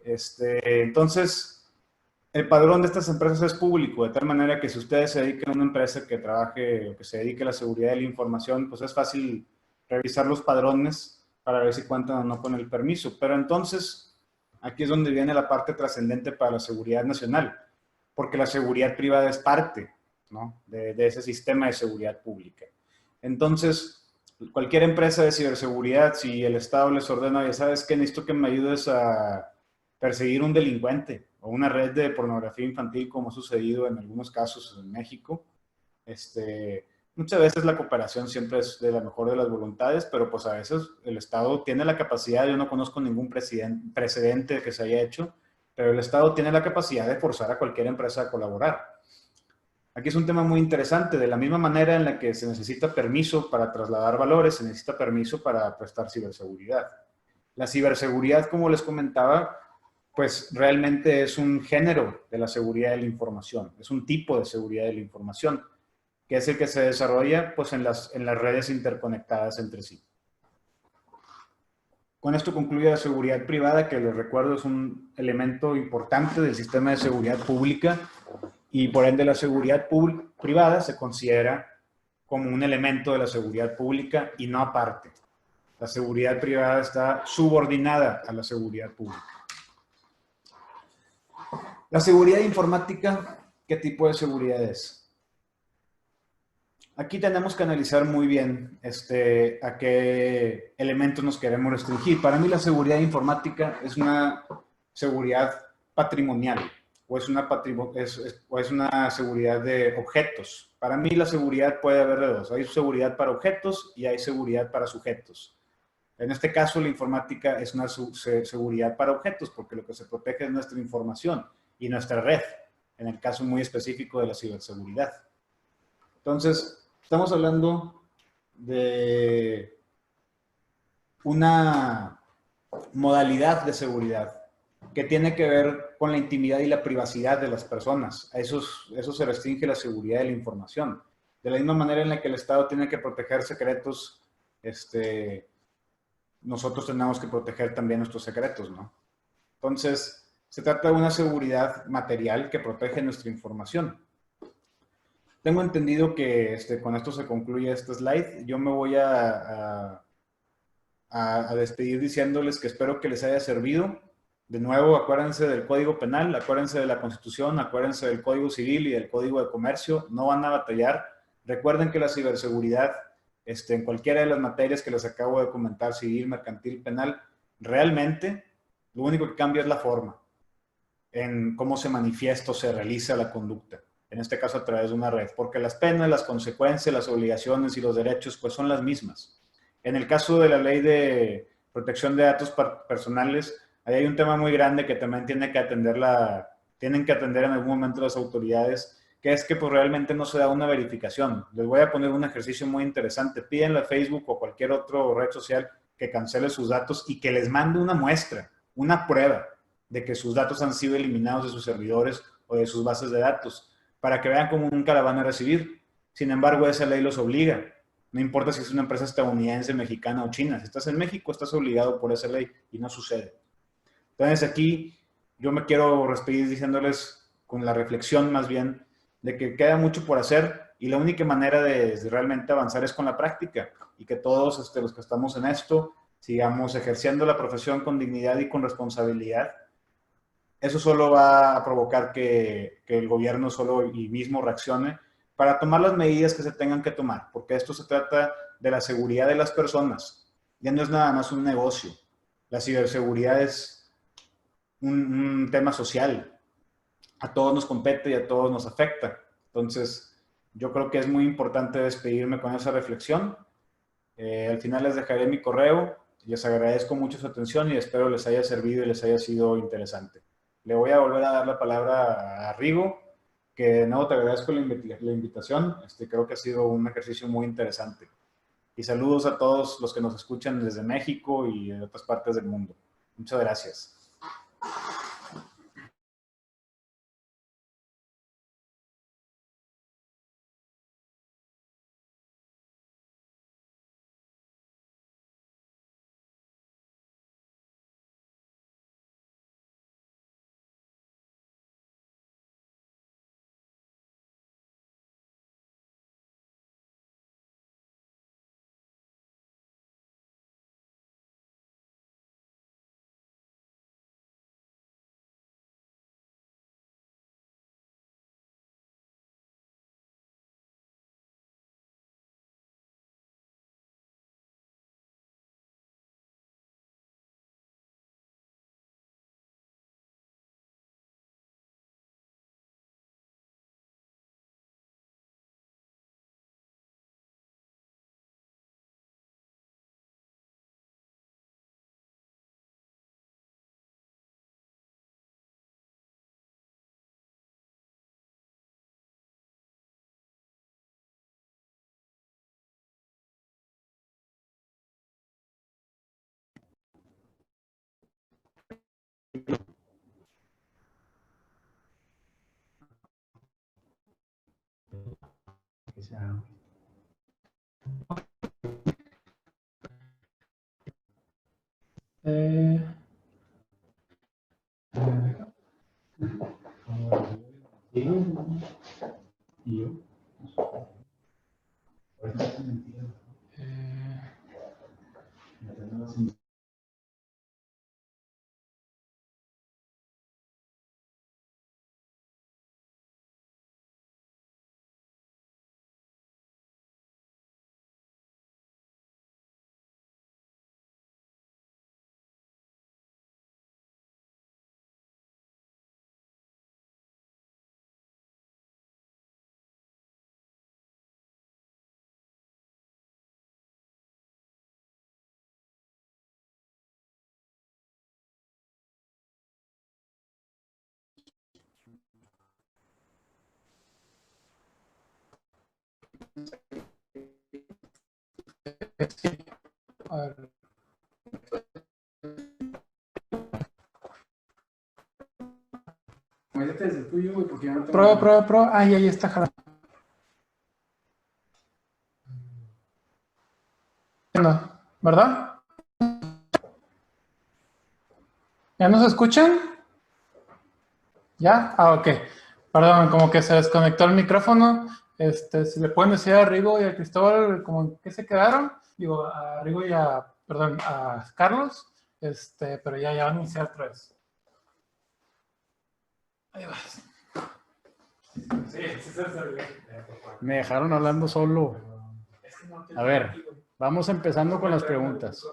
Entonces, el padrón de estas empresas es público, de tal manera que si ustedes se dedican a una empresa que trabaje o que se dedique a la seguridad de la información, pues es fácil revisar los padrones para ver si cuentan o no con el permiso. Pero entonces, Aquí es donde viene la parte trascendente para la seguridad nacional, porque la seguridad privada es parte, ¿no?, de ese sistema de seguridad pública. Entonces, cualquier empresa de ciberseguridad, si el Estado les ordena, ya sabes que necesito que me ayudes a perseguir un delincuente o una red de pornografía infantil, como ha sucedido en algunos casos en México, muchas veces la cooperación siempre es de la mejor de las voluntades, pero pues a veces el Estado tiene la capacidad, yo no conozco ningún precedente que se haya hecho, pero el Estado tiene la capacidad de forzar a cualquier empresa a colaborar. Aquí es un tema muy interesante, de la misma manera en la que se necesita permiso para trasladar valores, se necesita permiso para prestar ciberseguridad. La ciberseguridad, como les comentaba, pues realmente es un género de la seguridad de la información, es un tipo de seguridad de la información, que es el que se desarrolla pues, en las redes interconectadas entre sí. Con esto concluye la seguridad privada, que les recuerdo es un elemento importante del sistema de seguridad pública, y por ende la seguridad privada se considera como un elemento de la seguridad pública y no aparte. La seguridad privada está subordinada a la seguridad pública. La seguridad informática, ¿qué tipo de seguridad es? Aquí tenemos que analizar muy bien a qué elementos nos queremos restringir. Para mí la seguridad informática es una seguridad patrimonial o es una seguridad de objetos. Para mí la seguridad puede haber de dos. Hay seguridad para objetos y hay seguridad para sujetos. En este caso la informática es una seguridad para objetos porque lo que se protege es nuestra información y nuestra red, en el caso muy específico de la ciberseguridad. Entonces, estamos hablando de una modalidad de seguridad que tiene que ver con la intimidad y la privacidad de las personas. A eso se restringe la seguridad de la información. De la misma manera en la que el Estado tiene que proteger secretos, nosotros tenemos que proteger también nuestros secretos, ¿no? Entonces, se trata de una seguridad material que protege nuestra información. Tengo entendido que con esto se concluye este slide. Yo me voy a despedir diciéndoles que espero que les haya servido. De nuevo, acuérdense del Código Penal, acuérdense de la Constitución, acuérdense del Código Civil y del Código de Comercio. No van a batallar. Recuerden que la ciberseguridad, en cualquiera de las materias que les acabo de comentar, civil, mercantil, penal, realmente lo único que cambia es la forma en cómo se manifiesta o se realiza la conducta. En este caso a través de una red, porque las penas, las consecuencias, las obligaciones y los derechos pues son las mismas. En el caso de la ley de protección de datos personales, ahí hay un tema muy grande que también tienen que atender en algún momento las autoridades, que es que pues realmente no se da una verificación. Les voy a poner un ejercicio muy interesante. Pídenle a Facebook o cualquier otra red social que cancele sus datos y que les mande una muestra, una prueba de que sus datos han sido eliminados de sus servidores o de sus bases de datos, para que vean cómo nunca la van a recibir. Sin embargo, esa ley los obliga. No importa si es una empresa estadounidense, mexicana o china. Si estás en México, estás obligado por esa ley y no sucede. Entonces aquí yo me quiero despedir diciéndoles con la reflexión más bien de que queda mucho por hacer y la única manera de realmente avanzar es con la práctica y que todos los que estamos en esto sigamos ejerciendo la profesión con dignidad y con responsabilidad. Eso solo va a provocar que el gobierno solo y mismo reaccione para tomar las medidas que se tengan que tomar, porque esto se trata de la seguridad de las personas. Ya no es nada más un negocio. La ciberseguridad es un tema social. A todos nos compete y a todos nos afecta. Entonces, yo creo que es muy importante despedirme con esa reflexión. Al final les dejaré mi correo. Les agradezco mucho su atención y espero les haya servido y les haya sido interesante. Le voy a volver a dar la palabra a Rigo, que de nuevo te agradezco la invitación. Creo que ha sido un ejercicio muy interesante. Y saludos a todos los que nos escuchan desde México y de otras partes del mundo. Muchas gracias. ¿Y yo? A ver. Métete desde el tuyo, güey, porque yo no tengo... Prueba. Ay, ahí está jalando. ¿Verdad? ¿Ya nos escuchan? ¿Ya? Ah, ok. Perdón, como que se desconectó el micrófono. Si le pueden decir a Rigo y a Cristóbal como que se quedaron. Digo, a Rigo y a, perdón, a Carlos. Pero ya van a iniciar otra vez. Ahí vas. Sí, Me dejaron hablando solo. A ver, vamos empezando con las preguntas.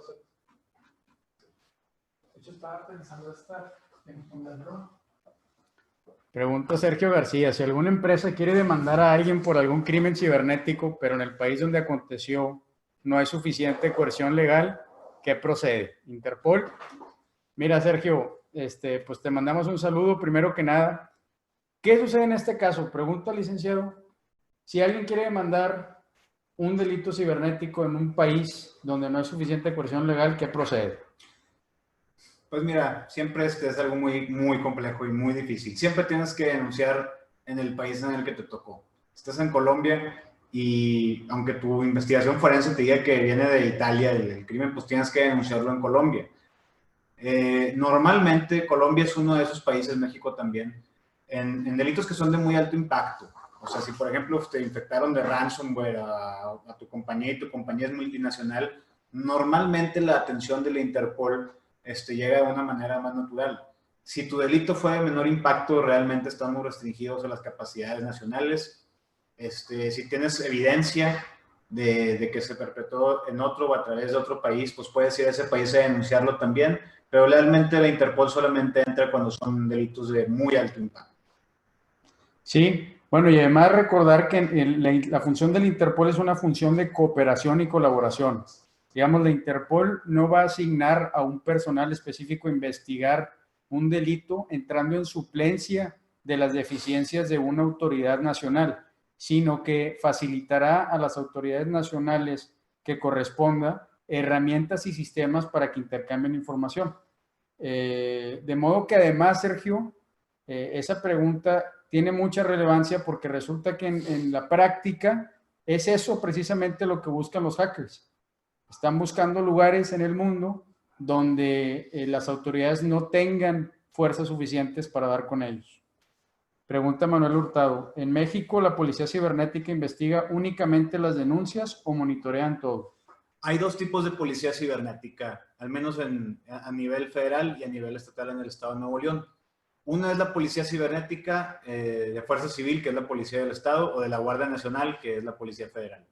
Yo estaba pensando en ponerlo. Pregunta Sergio García, si alguna empresa quiere demandar a alguien por algún crimen cibernético, pero en el país donde aconteció no hay suficiente coerción legal, ¿qué procede? ¿Interpol? Mira, Sergio, pues te mandamos un saludo. Primero que nada, ¿qué sucede en este caso? Pregunta al licenciado. Si alguien quiere demandar un delito cibernético en un país donde no hay suficiente coerción legal, ¿qué procede? Pues mira, siempre es algo muy, muy complejo y muy difícil. Siempre tienes que denunciar en el país en el que te tocó. Estás en Colombia y aunque tu investigación forense te diga que viene de Italia el crimen, pues tienes que denunciarlo en Colombia. Normalmente Colombia es uno de esos países, México también, en delitos que son de muy alto impacto. O sea, si por ejemplo te infectaron de ransomware a tu compañía y tu compañía es multinacional, normalmente la atención de la Interpol llega de una manera más natural. Si tu delito fue de menor impacto, realmente estamos restringidos a las capacidades nacionales. Si tienes evidencia de que se perpetró en otro o a través de otro país, pues puedes ir a ese país a denunciarlo también, pero realmente la Interpol solamente entra cuando son delitos de muy alto impacto. Sí, bueno, y además recordar que la función del Interpol es una función de cooperación y colaboración. Digamos, la Interpol no va a asignar a un personal específico a investigar un delito entrando en suplencia de las deficiencias de una autoridad nacional, sino que facilitará a las autoridades nacionales que corresponda herramientas y sistemas para que intercambien información. De modo que además, Sergio, esa pregunta tiene mucha relevancia porque resulta que en la práctica es eso precisamente lo que buscan los hackers. Están buscando lugares en el mundo donde las autoridades no tengan fuerzas suficientes para dar con ellos. Pregunta Manuel Hurtado, ¿en México la policía cibernética investiga únicamente las denuncias o monitorean todo? Hay dos tipos de policía cibernética, al menos a nivel federal y a nivel estatal en el estado de Nuevo León. Una es la policía cibernética de Fuerza Civil, que es la policía del estado, o de la Guardia Nacional, que es la policía federal.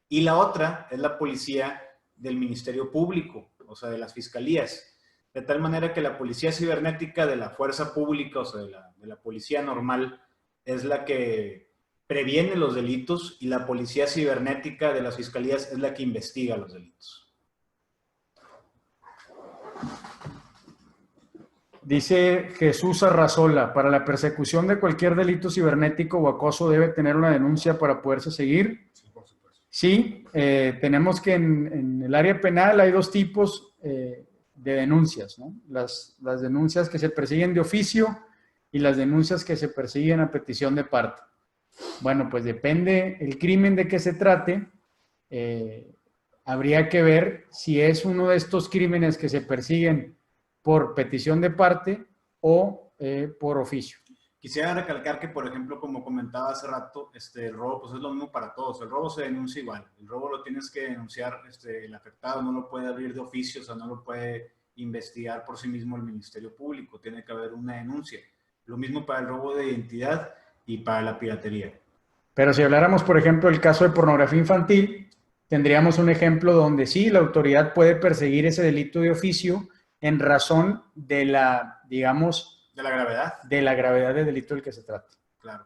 Y la otra es la policía del Ministerio Público, o sea, de las fiscalías. De tal manera que la policía cibernética de la fuerza pública, o sea, de la policía normal, es la que previene los delitos y la policía cibernética de las fiscalías es la que investiga los delitos. Dice Jesús Arrazola, para la persecución de cualquier delito cibernético o acoso debe tener una denuncia para poderse seguir. Sí, por supuesto. Sí, tenemos que en el área penal hay dos tipos de denuncias, ¿no? Las denuncias que se persiguen de oficio y las denuncias que se persiguen a petición de parte. Bueno, pues depende el crimen de que se trate, habría que ver si es uno de estos crímenes que se persiguen por petición de parte o por oficio. Quisiera recalcar que, por ejemplo, como comentaba hace rato, el robo pues es lo mismo para todos. El robo se denuncia igual. El robo lo tienes que denunciar el afectado, no lo puede abrir de oficio, o sea, no lo puede investigar por sí mismo el Ministerio Público. Tiene que haber una denuncia. Lo mismo para el robo de identidad y para la piratería. Pero si habláramos, por ejemplo, del caso de pornografía infantil, tendríamos un ejemplo donde sí, la autoridad puede perseguir ese delito de oficio en razón de la, digamos, de la gravedad. De la gravedad del delito del que se trata. Claro.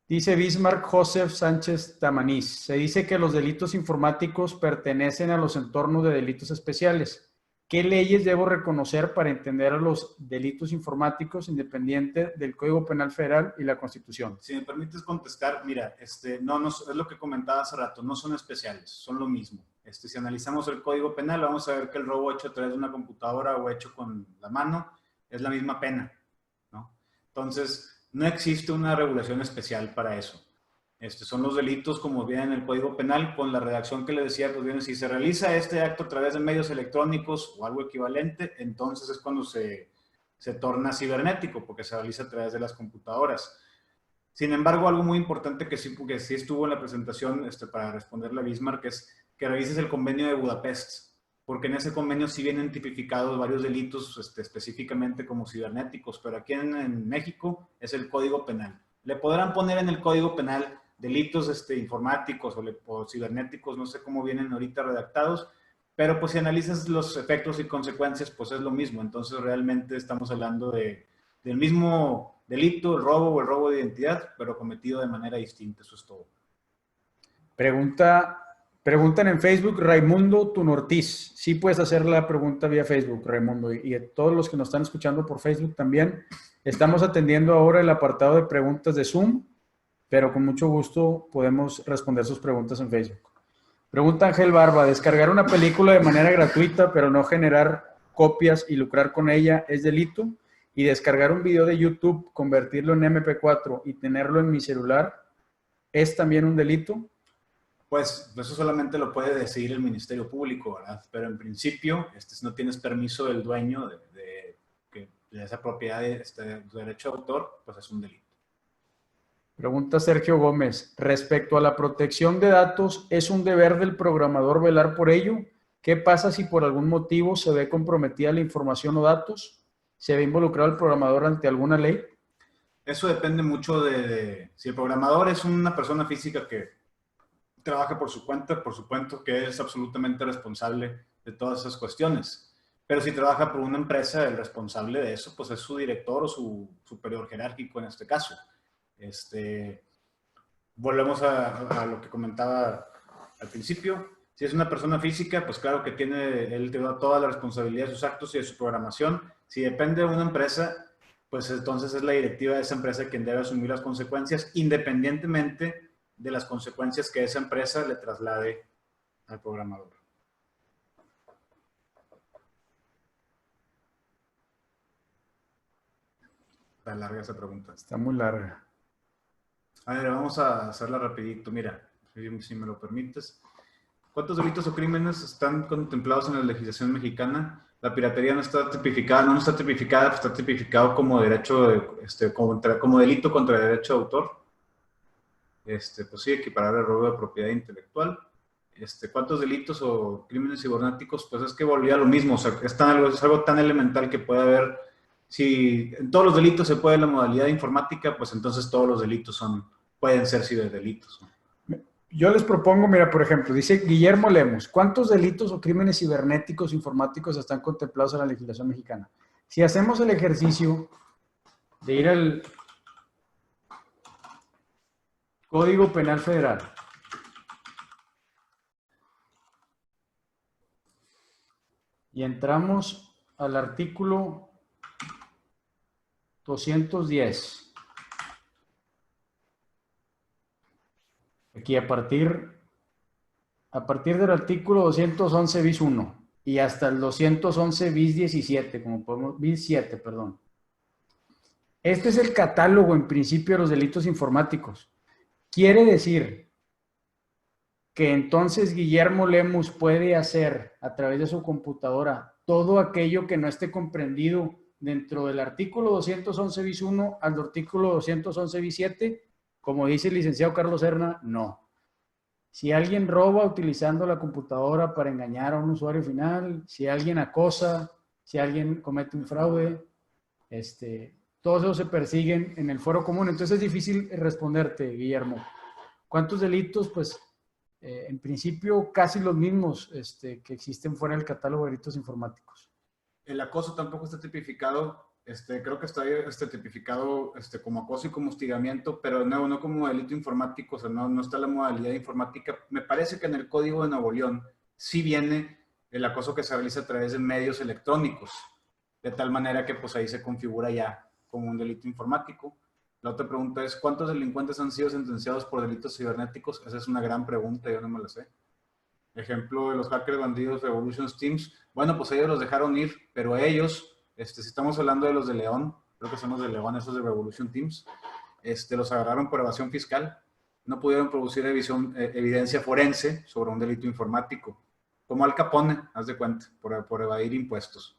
Dice Bismarck Joseph Sánchez Tamaniz. Se dice que los delitos informáticos pertenecen a los entornos de delitos especiales. ¿Qué leyes debo reconocer para entender a los delitos informáticos independiente del Código Penal Federal y la Constitución? Si me permites contestar, mira, no, es lo que comentaba hace rato, no son especiales, son lo mismo. Si analizamos el Código Penal, vamos a ver que el robo hecho a través de una computadora o hecho con la mano es la misma pena, ¿no? Entonces, no existe una regulación especial para eso. Son los delitos como vienen en el Código Penal, con la redacción que le decía, pues bien, si se realiza este acto a través de medios electrónicos o algo equivalente, entonces es cuando se torna cibernético, porque se realiza a través de las computadoras. Sin embargo, algo muy importante que sí estuvo en la presentación para responderle a Bismarck es que revises el convenio de Budapest, porque en ese convenio sí vienen tipificados varios delitos específicamente como cibernéticos, pero aquí en México es el Código Penal. Le podrán poner en el Código Penal delitos informáticos o cibernéticos, no sé cómo vienen ahorita redactados, pero pues si analizas los efectos y consecuencias, pues es lo mismo. Entonces realmente estamos hablando del mismo delito, el robo o el robo de identidad, pero cometido de manera distinta, eso es todo. Preguntan en Facebook, Raimundo Tunortiz. Sí puedes hacer la pregunta vía Facebook, Raimundo, y a todos los que nos están escuchando por Facebook también. Estamos atendiendo ahora el apartado de preguntas de Zoom, pero con mucho gusto podemos responder sus preguntas en Facebook. Pregunta Ángel Barba, ¿descargar una película de manera gratuita pero no generar copias y lucrar con ella es delito? ¿Y descargar un video de YouTube, convertirlo en MP4 y tenerlo en mi celular es también un delito? Pues eso solamente lo puede decidir el Ministerio Público, ¿verdad? Pero en principio, si no tienes permiso del dueño de esa propiedad, de derecho de autor, pues es un delito. Pregunta Sergio Gómez, respecto a la protección de datos, ¿es un deber del programador velar por ello? ¿Qué pasa si por algún motivo se ve comprometida la información o datos? ¿Se ve involucrado el programador ante alguna ley? Eso depende mucho si el programador es una persona física que trabaja por su cuenta, por supuesto que es absolutamente responsable de todas esas cuestiones. Pero si trabaja por una empresa, el responsable de eso, pues es su director o su superior jerárquico en este caso. Volvemos a lo que comentaba al principio. Si es una persona física, pues claro que él tiene toda la responsabilidad de sus actos y de su programación. Si depende de una empresa, pues entonces es la directiva de esa empresa quien debe asumir las consecuencias, independientemente de las consecuencias que esa empresa le traslade al programador. Está larga esa pregunta. Está muy larga. A ver, vamos a hacerla rapidito. Mira, si me lo permites. ¿Cuántos delitos o crímenes están contemplados en la legislación mexicana? La piratería no está tipificada, está tipificado como derecho, como delito contra el derecho de autor. Pues sí, equiparar el robo de propiedad intelectual. ¿Cuántos delitos o crímenes cibernéticos? Pues es que volvía a lo mismo, o sea, es algo tan elemental que puede haber. Si en todos los delitos se puede la modalidad informática, pues entonces todos los delitos pueden ser ciberdelitos. Yo les propongo, mira, por ejemplo, dice Guillermo Lemos, ¿cuántos delitos o crímenes cibernéticos informáticos están contemplados en la legislación mexicana? Si hacemos el ejercicio de ir al Código Penal Federal y entramos al artículo 210. Aquí a partir del artículo 211 bis 1 y hasta el 211 bis 17, bis 7, perdón. Este es el catálogo en principio de los delitos informáticos. Quiere decir que entonces Guillermo Lemus puede hacer a través de su computadora todo aquello que no esté comprendido dentro del artículo 211 bis 1 al artículo 211 bis 7, como dice el licenciado Carlos Serna, no. Si alguien roba utilizando la computadora para engañar a un usuario final, si alguien acosa, si alguien comete un fraude, todos esos se persiguen en el foro común. Entonces es difícil responderte, Guillermo. ¿Cuántos delitos? Pues en principio casi los mismos que existen fuera del catálogo de delitos informáticos. El acoso tampoco está tipificado. Creo que está tipificado como acoso y como hostigamiento, pero no como delito informático, o sea, no está la modalidad informática. Me parece que en el Código de Nuevo León sí viene el acoso que se realiza a través de medios electrónicos, de tal manera que pues ahí se configura ya como un delito informático. La otra pregunta es, ¿cuántos delincuentes han sido sentenciados por delitos cibernéticos? Esa es una gran pregunta, yo no me la sé. Ejemplo de los hackers bandidos Revolution Teams, bueno, pues ellos los dejaron ir, pero ellos, si estamos hablando de los de León, creo que son los de León, esos de Revolution Teams, los agarraron por evasión fiscal, no pudieron producir evidencia forense sobre un delito informático, como Al Capone, haz de cuenta, por evadir impuestos.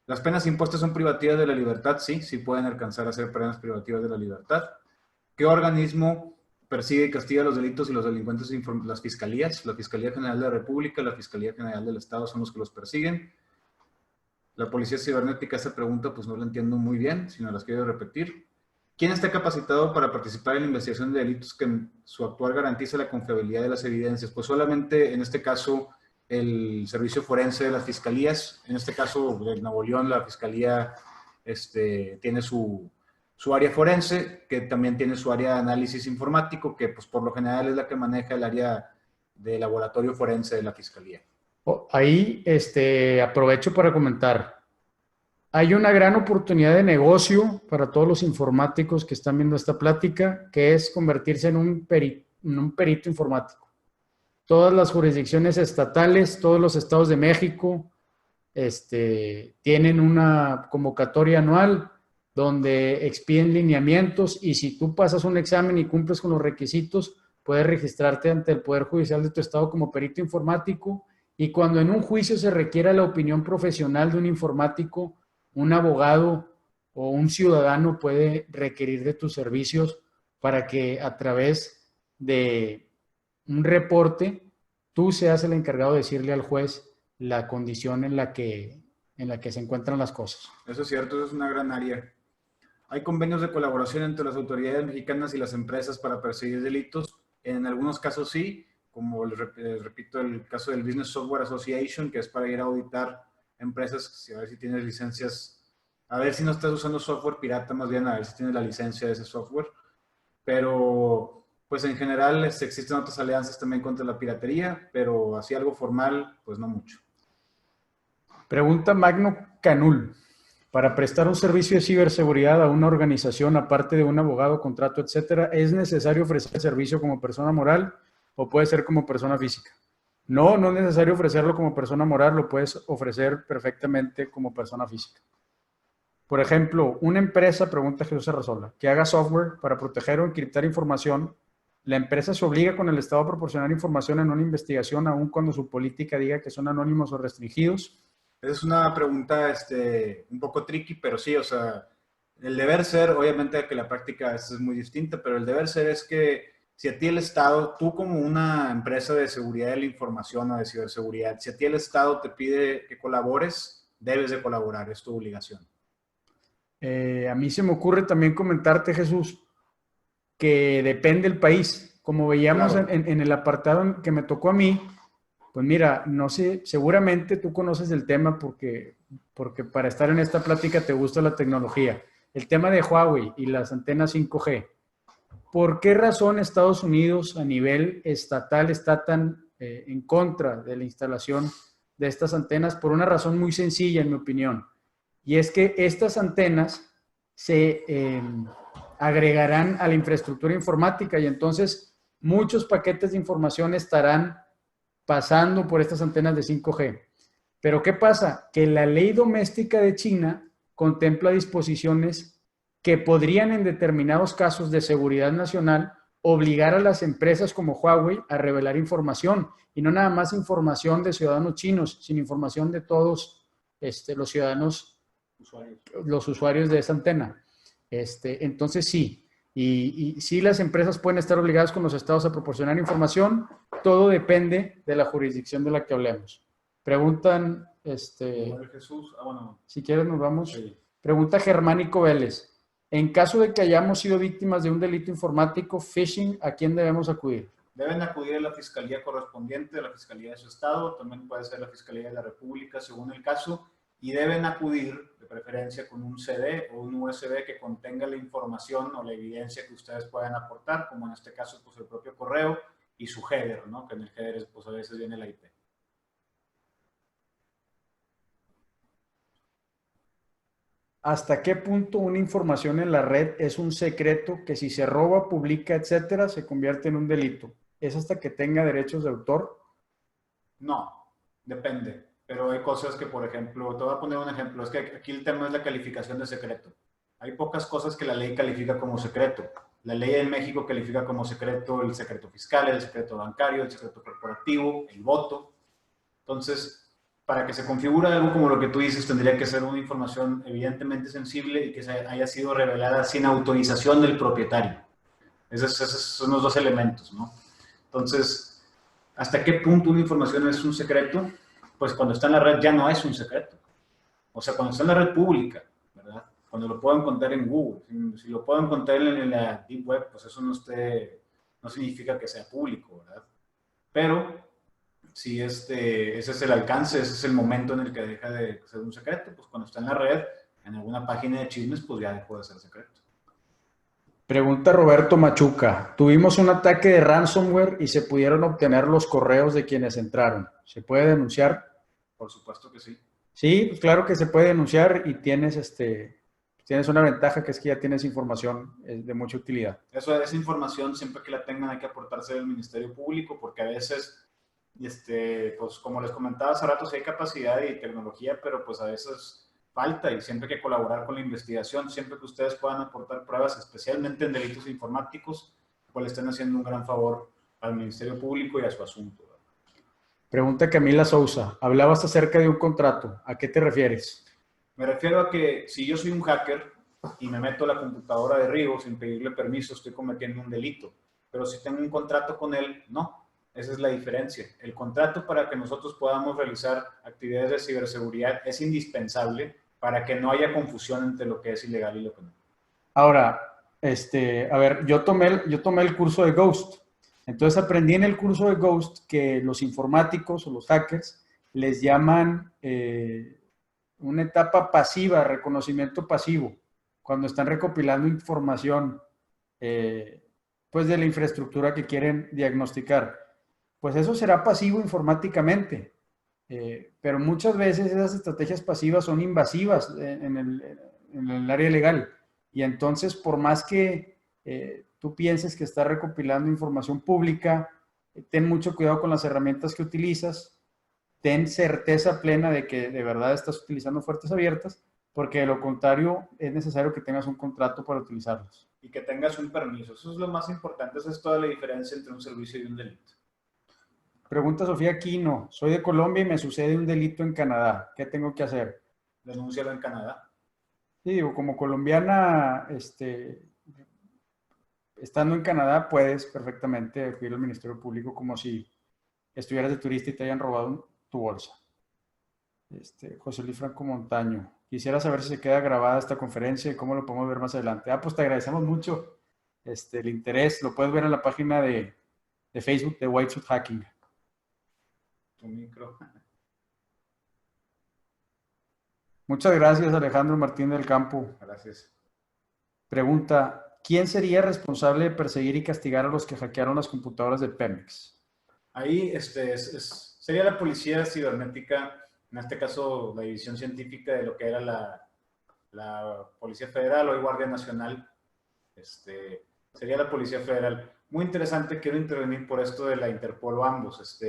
Las penas impuestas son privativas de la libertad, sí pueden alcanzar a ser penas privativas de la libertad. ¿Qué organismo persigue y castiga los delitos y los delincuentes? Las fiscalías, la Fiscalía General de la República, la Fiscalía General del Estado son los que los persiguen. La Policía Cibernética, esta pregunta pues no la entiendo muy bien, si no las quiero repetir. ¿Quién está capacitado para participar en la investigación de delitos que en su actuar garantiza la confiabilidad de las evidencias? Pues solamente en este caso el servicio forense de las fiscalías, en este caso de Nuevo León, la fiscalía tiene su área forense, que también tiene su área de análisis informático, que pues por lo general es la que maneja el área de laboratorio forense de la fiscalía. Ahí aprovecho para comentar. Hay una gran oportunidad de negocio para todos los informáticos que están viendo esta plática, que es convertirse en un perito informático. Todas las jurisdicciones estatales, todos los estados de México, tienen una convocatoria anual donde expiden lineamientos, y si tú pasas un examen y cumples con los requisitos, puedes registrarte ante el Poder Judicial de tu estado como perito informático, y cuando en un juicio se requiera la opinión profesional de un informático, un abogado o un ciudadano puede requerir de tus servicios para que a través de un reporte tú seas el encargado de decirle al juez la condición en la que se encuentran las cosas. Eso es cierto, eso es una gran área. Hay convenios de colaboración entre las autoridades mexicanas y las empresas para perseguir delitos. En algunos casos sí, como repito, el caso del Business Software Association, que es para ir a auditar empresas, a ver si tienes licencias, a ver si no estás usando software pirata, más bien a ver si tienes la licencia de ese software. Pero pues en general existen otras alianzas también contra la piratería, pero así algo formal, pues no mucho. Pregunta Magno Canul. Para prestar un servicio de ciberseguridad a una organización, aparte de un abogado, contrato, etcétera, ¿es necesario ofrecer el servicio como persona moral o puede ser como persona física? No es necesario ofrecerlo como persona moral, lo puedes ofrecer perfectamente como persona física. Por ejemplo, una empresa, pregunta Jesús Arrazola, que haga software para proteger o encriptar información, la empresa se obliga con el Estado a proporcionar información en una investigación, aun cuando su política diga que son anónimos o restringidos. Esa es una pregunta un poco tricky, pero sí, o sea, el deber ser, obviamente que la práctica es muy distinta, pero el deber ser es que si a ti el Estado, tú como una empresa de seguridad de la información o de ciberseguridad, si a ti el Estado te pide que colabores, debes de colaborar, es tu obligación. A mí se me ocurre también comentarte, Jesús, que depende del país. Como veíamos claro, en el apartado que me tocó a mí, pues mira, no sé, seguramente tú conoces el tema porque para estar en esta plática te gusta la tecnología. El tema de Huawei y las antenas 5G. ¿Por qué razón Estados Unidos a nivel estatal está tan en contra de la instalación de estas antenas? Por una razón muy sencilla, en mi opinión. Y es que estas antenas se agregarán a la infraestructura informática y entonces muchos paquetes de información estarán pasando por estas antenas de 5G. Pero ¿qué pasa? Que la ley doméstica de China contempla disposiciones que podrían en determinados casos de seguridad nacional obligar a las empresas como Huawei a revelar información, y no nada más información de ciudadanos chinos, sino información de todos los ciudadanos los usuarios de esa antena. Entonces sí, y sí las empresas pueden estar obligadas con los estados a proporcionar información, todo depende de la jurisdicción de la que hablemos. Preguntan, Jesús, bueno. Si quieres nos vamos. Sí. Pregunta Germánico Vélez. En caso de que hayamos sido víctimas de un delito informático, phishing, ¿a quién debemos acudir? Deben acudir a la fiscalía correspondiente, a la fiscalía de su estado, también puede ser la fiscalía de la República según el caso, y deben acudir de preferencia con un CD o un USB que contenga la información o la evidencia que ustedes puedan aportar, como en este caso pues el propio correo y su header, ¿no? Que en el header pues a veces viene la IP. ¿Hasta qué punto una información en la red es un secreto que si se roba, publica, etcétera, se convierte en un delito? ¿Es hasta que tenga derechos de autor? No, depende. Pero hay cosas que, por ejemplo, te voy a poner un ejemplo. Es que aquí el tema es la calificación de secreto. Hay pocas cosas que la ley califica como secreto. La ley en México califica como secreto el secreto fiscal, el secreto bancario, el secreto corporativo, el voto. Entonces, para que se configure algo como lo que tú dices, tendría que ser una información evidentemente sensible y que haya sido revelada sin autorización del propietario. Esos son los dos elementos, ¿no? Entonces, ¿hasta qué punto una información es un secreto? Pues cuando está en la red ya no es un secreto. O sea, cuando está en la red pública, ¿verdad? Cuando lo puedo encontrar en Google. Si lo puedo encontrar en la Deep Web, pues eso no significa que sea público, ¿verdad? Pero si ese es el alcance, ese es el momento en el que deja de ser un secreto, pues cuando está en la red, en alguna página de chismes, pues ya dejó de ser secreto. Pregunta Roberto Machuca. Tuvimos un ataque de ransomware y se pudieron obtener los correos de quienes entraron. ¿Se puede denunciar? Por supuesto que sí. Sí, pues claro que se puede denunciar y tienes una ventaja que es que ya tienes información de mucha utilidad. Esa información, siempre que la tengan, hay que aportarse del Ministerio Público, porque a veces, pues como les comentaba hace rato, sí hay capacidad y tecnología, pero pues a veces falta y siempre hay que colaborar con la investigación, siempre que ustedes puedan aportar pruebas, especialmente en delitos informáticos, pues le estén haciendo un gran favor al Ministerio Público y a su asunto. Pregunta Camila Sousa. Hablabas acerca de un contrato. ¿A qué te refieres? Me refiero a que si yo soy un hacker y me meto a la computadora de Rigo sin pedirle permiso, estoy cometiendo un delito. Pero si tengo un contrato con él, no. Esa es la diferencia. El contrato para que nosotros podamos realizar actividades de ciberseguridad es indispensable para que no haya confusión entre lo que es ilegal y lo que no. Ahora, a ver, yo tomé el curso de Ghost. Entonces aprendí en el curso de Ghost que los informáticos o los hackers les llaman una etapa pasiva, reconocimiento pasivo, cuando están recopilando información pues de la infraestructura que quieren diagnosticar. Pues eso será pasivo informáticamente, pero muchas veces esas estrategias pasivas son invasivas en el área legal. Y entonces, por más que tú pienses que estás recopilando información pública, ten mucho cuidado con las herramientas que utilizas, ten certeza plena de que de verdad estás utilizando fuentes abiertas, porque de lo contrario es necesario que tengas un contrato para utilizarlos. Y que tengas un permiso. Eso es lo más importante, esa es toda la diferencia entre un servicio y un delito. Pregunta Sofía Aquino. Soy de Colombia y me sucede un delito en Canadá. ¿Qué tengo que hacer? Denúncialo en Canadá. Sí, digo, como colombiana, estando en Canadá, puedes perfectamente acudir al Ministerio Público como si estuvieras de turista y te hayan robado tu bolsa. José Luis Franco Montaño. Quisiera saber si se queda grabada esta conferencia y cómo lo podemos ver más adelante. Pues te agradecemos mucho el interés. Lo puedes ver en la página de Facebook de White Suit Hacking. Tu micro. Muchas gracias, Alejandro Martín del Campo. Gracias. Pregunta, ¿quién sería responsable de perseguir y castigar a los que hackearon las computadoras de Pemex? Ahí sería la policía cibernética, en este caso la división científica de lo que era la Policía Federal, hoy Guardia Nacional. Sería la Policía Federal. Muy interesante, quiero intervenir por esto de la Interpol o ambos.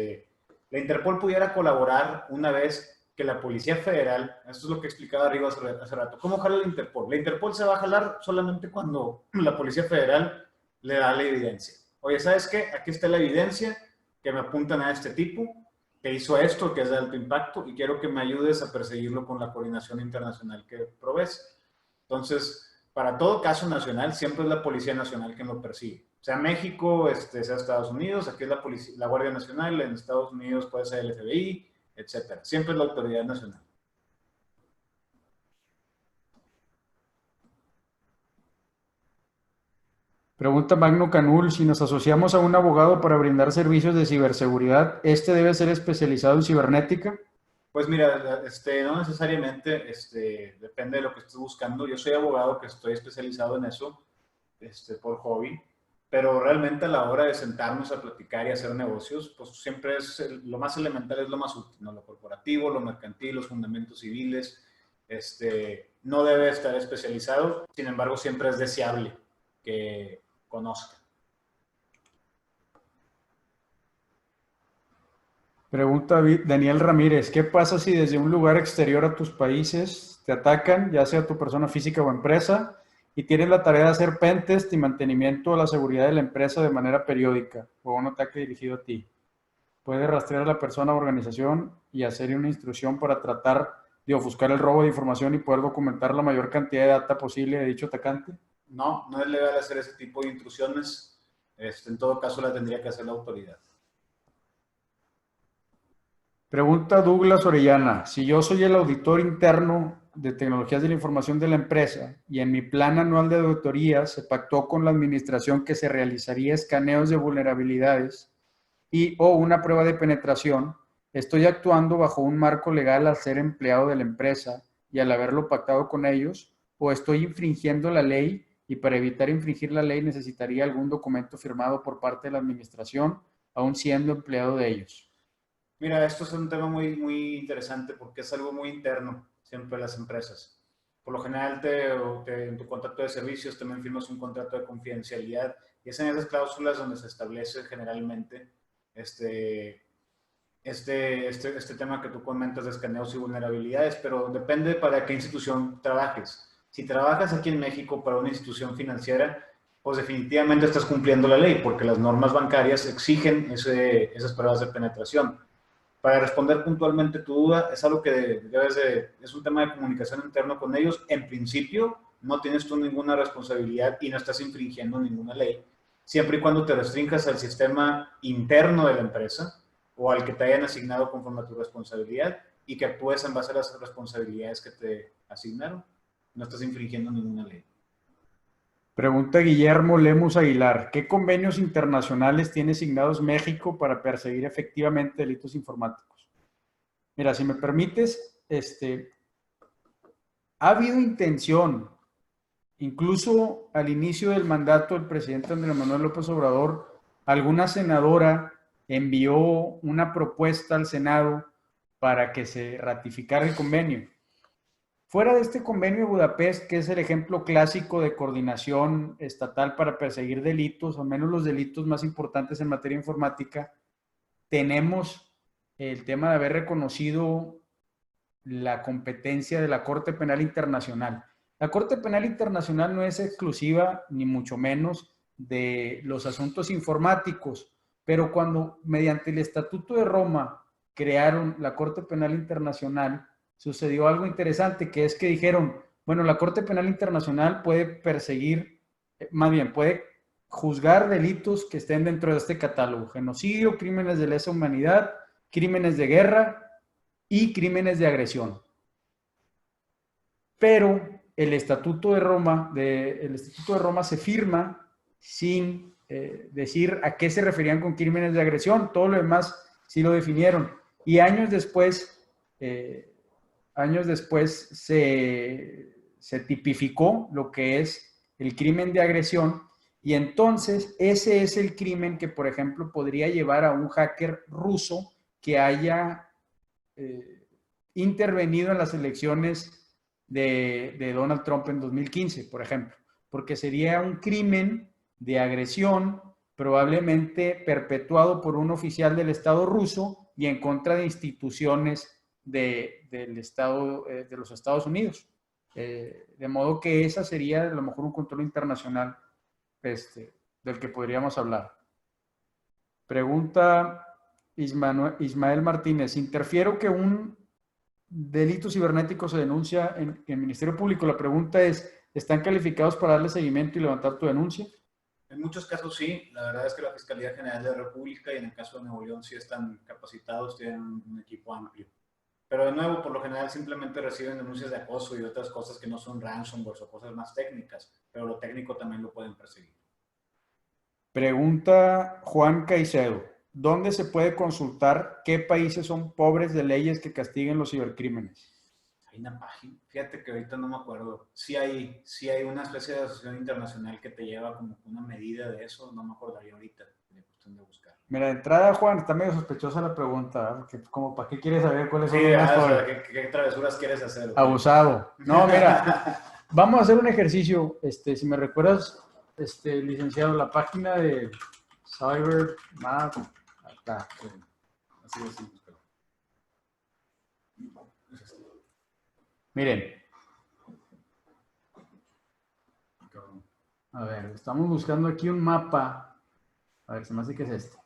La Interpol pudiera colaborar una vez que la Policía Federal, esto es lo que explicaba arriba hace rato, ¿cómo jala la Interpol? La Interpol se va a jalar solamente cuando la Policía Federal le da la evidencia. Oye, ¿sabes qué? Aquí está la evidencia que me apuntan a este tipo que hizo esto, que es de alto impacto, y quiero que me ayudes a perseguirlo con la coordinación internacional que provees. Entonces, para todo caso nacional, siempre es la Policía Nacional quien lo persigue. Sea México, sea Estados Unidos, aquí es la Guardia Nacional, en Estados Unidos puede ser el FBI, etcétera. Siempre es la autoridad nacional. Pregunta Magno Canul, si nos asociamos a un abogado para brindar servicios de ciberseguridad, ¿este debe ser especializado en cibernética? Pues mira, no necesariamente, depende de lo que estés buscando. Yo soy abogado que estoy especializado en eso, por hobby, pero realmente a la hora de sentarnos a platicar y hacer negocios, pues siempre es lo más elemental, es lo más útil, ¿no? Lo corporativo, lo mercantil, los fundamentos civiles, no debe estar especializado, sin embargo siempre es deseable que conozca. Pregunta Daniel Ramírez, ¿qué pasa si desde un lugar exterior a tus países te atacan, ya sea tu persona física o empresa, y tienes la tarea de hacer pentest y mantenimiento de la seguridad de la empresa de manera periódica, o un ataque dirigido a ti? Puedes rastrear a la persona o organización y hacer una instrucción para tratar de ofuscar el robo de información y poder documentar la mayor cantidad de data posible de dicho atacante. No, no es legal hacer ese tipo de intrusiones. En todo caso la tendría que hacer la autoridad. Pregunta Douglas Orellana, si yo soy el auditor interno de tecnologías de la información de la empresa y en mi plan anual de auditoría se pactó con la administración que se realizaría escaneos de vulnerabilidades y o una prueba de penetración, estoy actuando bajo un marco legal al ser empleado de la empresa y al haberlo pactado con ellos, o estoy infringiendo la ley y para evitar infringir la ley necesitaría algún documento firmado por parte de la administración, aún siendo empleado de ellos. Mira, esto es un tema muy, muy interesante porque es algo muy interno siempre en las empresas. Por lo general, en tu contrato de servicios también firmas un contrato de confidencialidad y es en esas cláusulas donde se establece generalmente este tema que tú comentas de escaneos y vulnerabilidades, pero depende para qué institución trabajes. Si trabajas aquí en México para una institución financiera, pues definitivamente estás cumpliendo la ley porque las normas bancarias exigen esas pruebas de penetración. Para responder puntualmente tu duda, es algo que es un tema de comunicación interno con ellos. En principio, no tienes tú ninguna responsabilidad y no estás infringiendo ninguna ley, siempre y cuando te restringas al sistema interno de la empresa o al que te hayan asignado conforme a tu responsabilidad y que actúes en base a las responsabilidades que te asignaron. No estás infringiendo ninguna ley. Pregunta Guillermo Lemus Aguilar, ¿qué convenios internacionales tiene signados México para perseguir efectivamente delitos informáticos? Mira, si me permites, ha habido intención, incluso al inicio del mandato del presidente Andrés Manuel López Obrador, alguna senadora envió una propuesta al Senado para que se ratificara el convenio. Fuera de este convenio de Budapest, que es el ejemplo clásico de coordinación estatal para perseguir delitos, al menos los delitos más importantes en materia informática, tenemos el tema de haber reconocido la competencia de la Corte Penal Internacional. La Corte Penal Internacional no es exclusiva, ni mucho menos, de los asuntos informáticos, pero cuando mediante el Estatuto de Roma crearon la Corte Penal Internacional, sucedió algo interesante, que es que dijeron, bueno, la Corte Penal Internacional puede perseguir, más bien, puede juzgar delitos que estén dentro de este catálogo: genocidio, crímenes de lesa humanidad, crímenes de guerra y crímenes de agresión. Pero el Estatuto de Roma, se firma sin decir a qué se referían con crímenes de agresión. Todo lo demás sí lo definieron. Y años después se tipificó lo que es el crimen de agresión, y entonces ese es el crimen que, por ejemplo, podría llevar a un hacker ruso que haya intervenido en las elecciones de Donald Trump en 2015, por ejemplo, porque sería un crimen de agresión probablemente perpetuado por un oficial del Estado ruso y en contra de instituciones del Estado, de los Estados Unidos. De modo que esa sería a lo mejor un control internacional del que podríamos hablar. Pregunta Ismael Martínez, interfiero que un delito cibernético se denuncia en el Ministerio Público. La pregunta es, ¿están calificados para darle seguimiento y levantar tu denuncia? En muchos casos sí, la verdad es que la Fiscalía General de la República y en el caso de Nuevo León sí están capacitados, tienen un equipo amplio. Pero de nuevo, por lo general simplemente reciben denuncias de acoso y otras cosas que no son ransomware o cosas más técnicas, pero lo técnico también lo pueden perseguir. Pregunta Juan Caicedo, ¿dónde se puede consultar qué países son pobres de leyes que castiguen los cibercrímenes? Hay una página, fíjate que ahorita no me acuerdo. Sí hay una especie de asociación internacional que te lleva como una medida de eso, no me acordaría ahorita, de cuestión de buscar. Mira, de entrada, Juan, está medio sospechosa la pregunta, ¿verdad? Porque como, ¿para qué quieres saber cuáles son Sí, los más o pobres? sea, ¿qué travesuras quieres hacer? Abusado. No, mira, vamos a hacer un ejercicio. Si me recuerdas, licenciado, la página de CyberMap, acá. Así es, sí. Miren. A ver, estamos buscando aquí un mapa. A ver, se me hace que es este.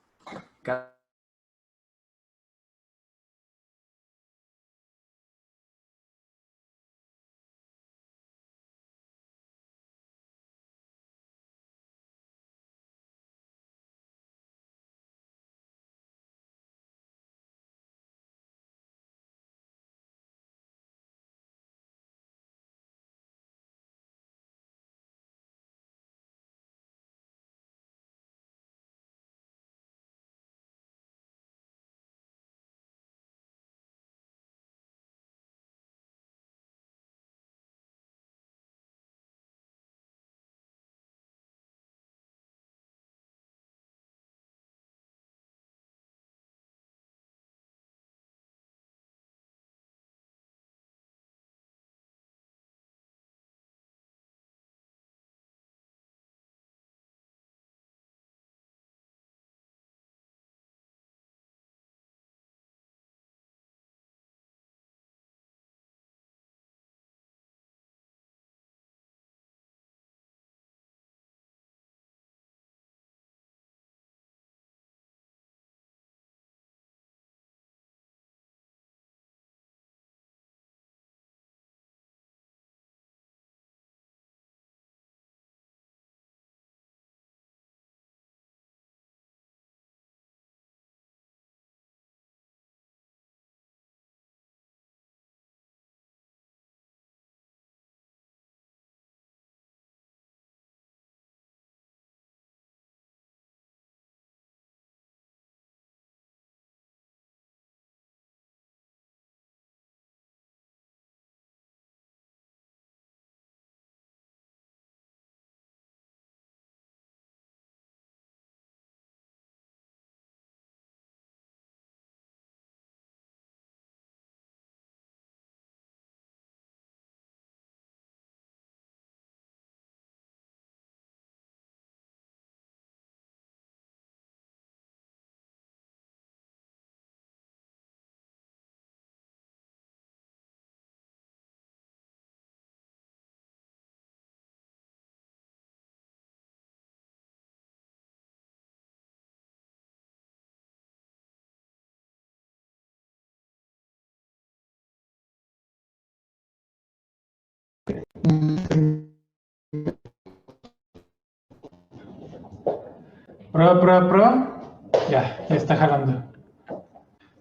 Prueba, prueba, prueba. Ya está jalando.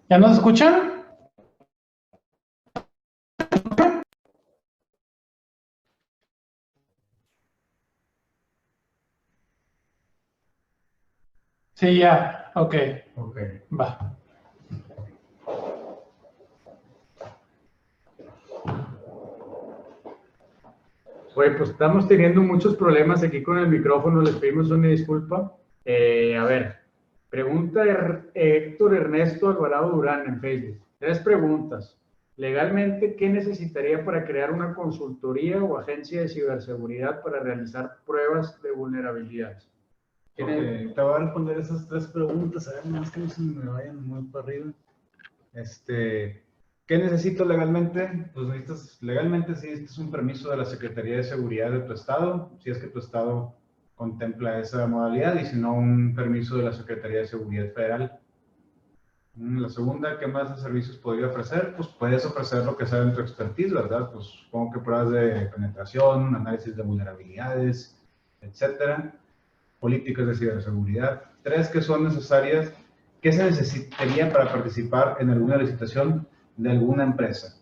¿Ya nos escuchan? Sí, ya. Ok. Va. Oye, pues estamos teniendo muchos problemas aquí con el micrófono, les pedimos una disculpa. A ver, pregunta Héctor Ernesto Alvarado Durán en Facebook. 3 preguntas. Legalmente, ¿qué necesitaría para crear una consultoría o agencia de ciberseguridad para realizar pruebas de vulnerabilidades? Okay, te voy a responder esas 3 preguntas, a ver, más que no se me vayan muy para arriba. ¿Qué necesito legalmente? Pues necesitas, legalmente sí, este es un permiso de la Secretaría de Seguridad de tu estado, si es que tu estado contempla esa modalidad, y si no, un permiso de la Secretaría de Seguridad Federal. La segunda, ¿qué más de servicios podría ofrecer? Pues puedes ofrecer lo que sea en tu expertise, ¿verdad? Pues supongo que pruebas de penetración, análisis de vulnerabilidades, etcétera, políticas de ciberseguridad. 3 que son necesarias, ¿qué se necesitaría para participar en alguna licitación de alguna empresa?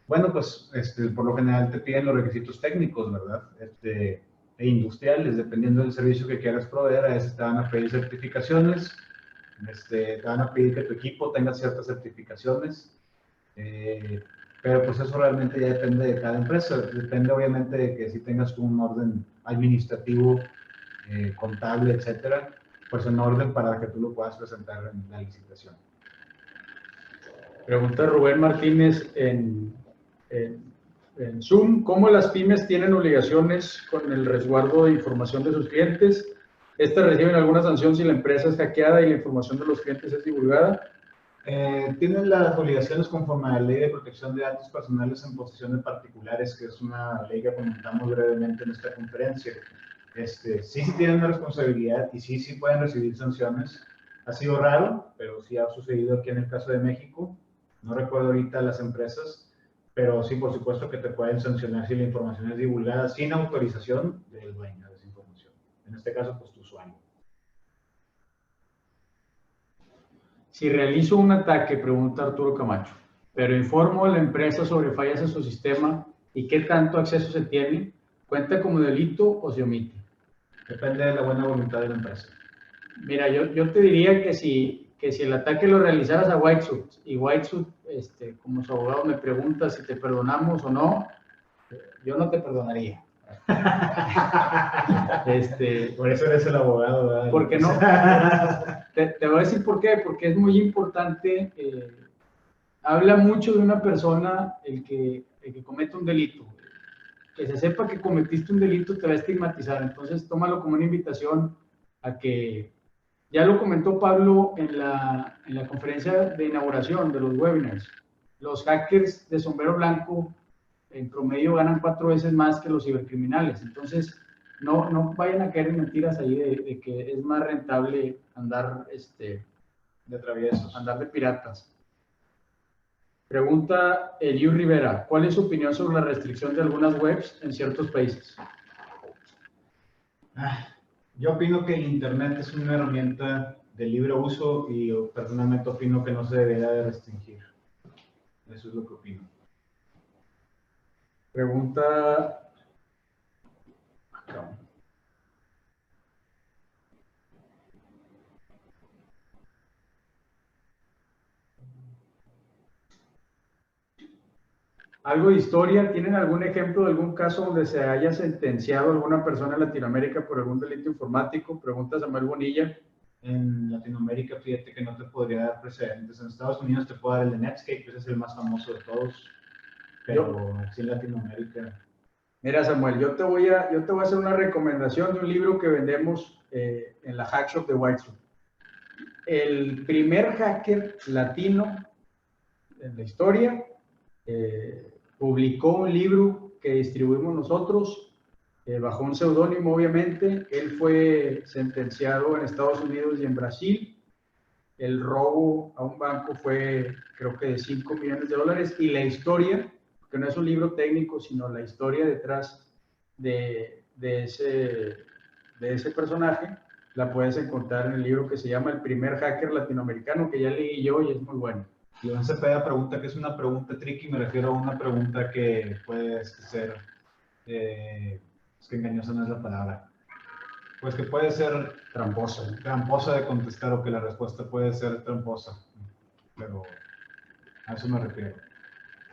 Bueno, pues por lo general te piden los requisitos técnicos, ¿verdad? E industriales, dependiendo del servicio que quieras proveer, a veces te van a pedir certificaciones, te van a pedir que tu equipo tenga ciertas certificaciones, pero pues eso realmente ya depende de cada empresa. Depende obviamente de que si tengas un orden administrativo, contable, etcétera, pues en orden para que tú lo puedas presentar en la licitación. Pregunta Rubén Martínez en Zoom, ¿cómo las pymes tienen obligaciones con el resguardo de información de sus clientes? ¿Estas reciben alguna sanción si la empresa es hackeada y la información de los clientes es divulgada? Tienen las obligaciones conforme a la Ley de Protección de Datos Personales en posesión de particulares, que es una ley que comentamos brevemente en esta conferencia. Sí tienen una responsabilidad y sí pueden recibir sanciones. Ha sido raro, pero sí ha sucedido aquí en el caso de México. No recuerdo ahorita las empresas, pero sí, por supuesto que te pueden sancionar si la información es divulgada sin autorización del dueño de esa información. En este caso, pues tu usuario. Si realizo un ataque, pregunta Arturo Camacho, pero informo a la empresa sobre fallas en su sistema y qué tanto acceso se tiene, ¿cuenta como delito o se omite? Depende de la buena voluntad de la empresa. Mira, yo te diría que si el ataque lo realizaras a Whitesuit y Whitesuit, como su abogado me pregunta si te perdonamos o no, yo no te perdonaría. Por eso eres el abogado, ¿verdad? ¿Por qué no? Te voy a decir por qué, porque es muy importante. Habla mucho de una persona el que comete un delito. Que se sepa que cometiste un delito te va a estigmatizar, entonces tómalo como una invitación a que, ya lo comentó Pablo en la conferencia de inauguración de los webinars, los hackers de sombrero blanco en promedio ganan 4 veces más que los cibercriminales, entonces no vayan a caer en mentiras ahí de que es más rentable andar de traviesos, andar de piratas. Pregunta Eliu Rivera, ¿cuál es su opinión sobre la restricción de algunas webs en ciertos países? Yo opino que el Internet es una herramienta de libre uso y yo personalmente opino que no se debería de restringir. Eso es lo que opino. Pregunta... Algo de historia, ¿tienen algún ejemplo de algún caso donde se haya sentenciado a alguna persona en Latinoamérica por algún delito informático? Pregunta Samuel Bonilla. En Latinoamérica, fíjate que no te podría dar precedentes. En Estados Unidos te puedo dar el de Netscape, ese es el más famoso de todos, pero aquí en Latinoamérica... Mira, Samuel, yo te voy a hacer una recomendación de un libro que vendemos en la Hackshop de Whitesuit. El primer hacker latino en la historia publicó un libro que distribuimos nosotros bajo un seudónimo, obviamente. Él fue sentenciado en Estados Unidos y en Brasil. El robo a un banco fue, creo que de $5 millones, y la historia, que no es un libro técnico, sino la historia detrás de ese personaje, la puedes encontrar en el libro que se llama El primer hacker latinoamericano, que ya leí yo y es muy bueno. Iván Cepeda pregunta que es una pregunta tricky, me refiero a una pregunta que puede ser, es que engañosa no es la palabra, pues que puede ser tramposa de contestar, o que la respuesta puede ser tramposa, pero a eso me refiero.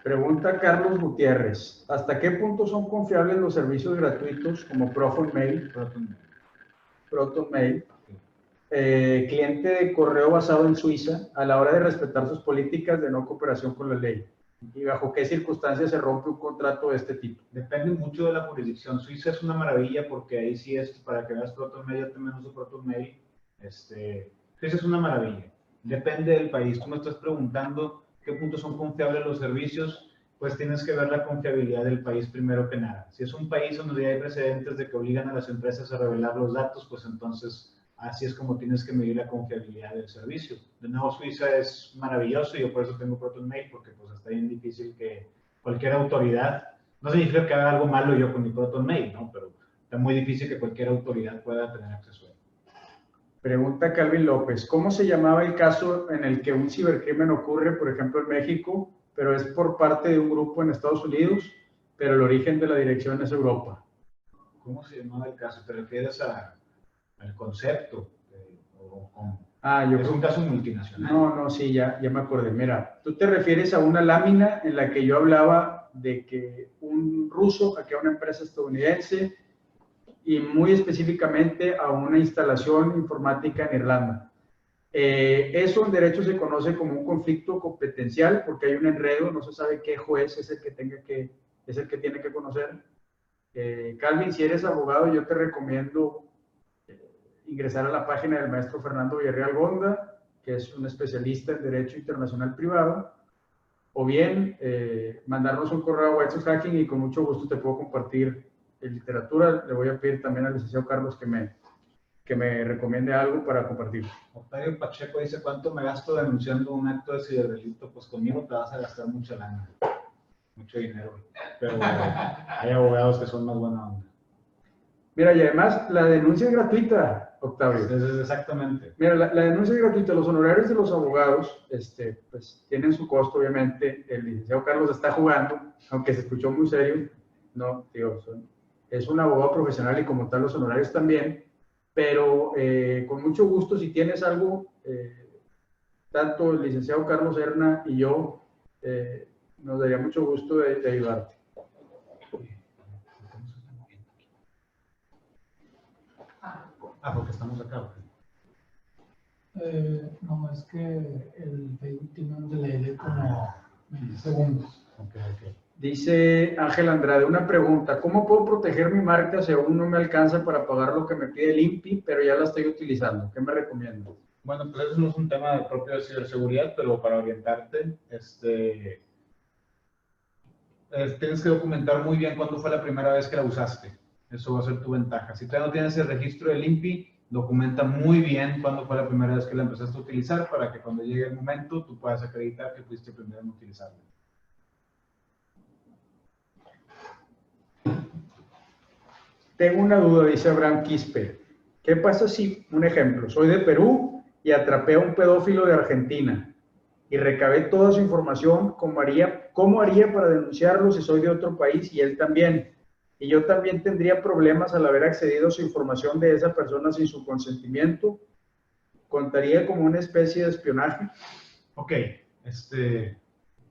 Pregunta Carlos Gutiérrez, ¿hasta qué punto son confiables los servicios gratuitos como ProtonMail, cliente de correo basado en Suiza, a la hora de respetar sus políticas de no cooperación con la ley? ¿Y bajo qué circunstancias se rompe un contrato de este tipo? Depende mucho de la jurisdicción. Suiza es una maravilla porque ahí sí es, para que veas ProtonMail, yo también uso ProtonMail. Suiza es una maravilla. Depende del país. Tú me estás preguntando qué puntos son confiables los servicios, pues tienes que ver la confiabilidad del país primero que nada. Si es un país donde ya hay precedentes de que obligan a las empresas a revelar los datos, pues entonces así es como tienes que medir la confiabilidad del servicio. De nuevo, Suiza es maravilloso y yo por eso tengo ProtonMail, porque pues está bien difícil que cualquier autoridad, no significa que haga algo malo yo con mi ProtonMail, ¿no? Pero está muy difícil que cualquier autoridad pueda tener acceso a él. Pregunta Calvin López, ¿cómo se llamaba el caso en el que un cibercrimen ocurre, por ejemplo, en México, pero es por parte de un grupo en Estados Unidos, pero el origen de la dirección es Europa? ¿Cómo se llamaba el caso? ¿Te refieres al concepto? Es un caso multinacional. No, sí, ya me acordé. Mira, tú te refieres a una lámina en la que yo hablaba de que un ruso hackeó una empresa estadounidense y muy específicamente a una instalación informática en Irlanda. Eso en derecho se conoce como un conflicto competencial porque hay un enredo, no se sabe qué juez es el que tiene que conocer. Calvin, si eres abogado, yo te recomiendo ingresar a la página del maestro Fernando Villarreal Gonda, que es un especialista en Derecho Internacional Privado, o bien mandarnos un correo a White House Hacking y con mucho gusto te puedo compartir en literatura. Le voy a pedir también al licenciado Carlos que me recomiende algo para compartir. Octavio Pacheco dice, ¿cuánto me gasto denunciando un acto de ciberdelito? Pues conmigo te vas a gastar mucha lana, mucho dinero, pero hay abogados que son más buena onda. Mira, y además la denuncia es gratuita, Octavio. Exactamente. Mira, la denuncia es gratuita. Los honorarios de los abogados pues, tienen su costo, obviamente. El licenciado Carlos está jugando, aunque se escuchó muy serio. No, tío, es un abogado profesional y como tal los honorarios también. Pero con mucho gusto, si tienes algo, tanto el licenciado Carlos Serna y yo, nos daría mucho gusto de ayudarte. Porque estamos acá. No, es que el Facebook tiene un delay de como 20 segundos. Okay. Dice Ángel Andrade, una pregunta, ¿cómo puedo proteger mi marca si aún no me alcanza para pagar lo que me pide el INPI, pero ya la estoy utilizando? ¿Qué me recomiendas? Bueno, pues eso no es un tema propio de ciberseguridad, pero para orientarte, tienes que documentar muy bien cuándo fue la primera vez que la usaste. Eso va a ser tu ventaja. Si todavía no tienes el registro del INPI, documenta muy bien cuándo fue la primera vez que la empezaste a utilizar para que cuando llegue el momento tú puedas acreditar que fuiste el primero en utilizarla. Tengo una duda, dice Abraham Quispe. ¿Qué pasa si, un ejemplo, soy de Perú y atrapé a un pedófilo de Argentina y recabé toda su información? ¿Cómo haría para denunciarlo si soy de otro país y él también? Y yo también tendría problemas al haber accedido a su información de esa persona sin su consentimiento. ¿Contaría como una especie de espionaje? Ok,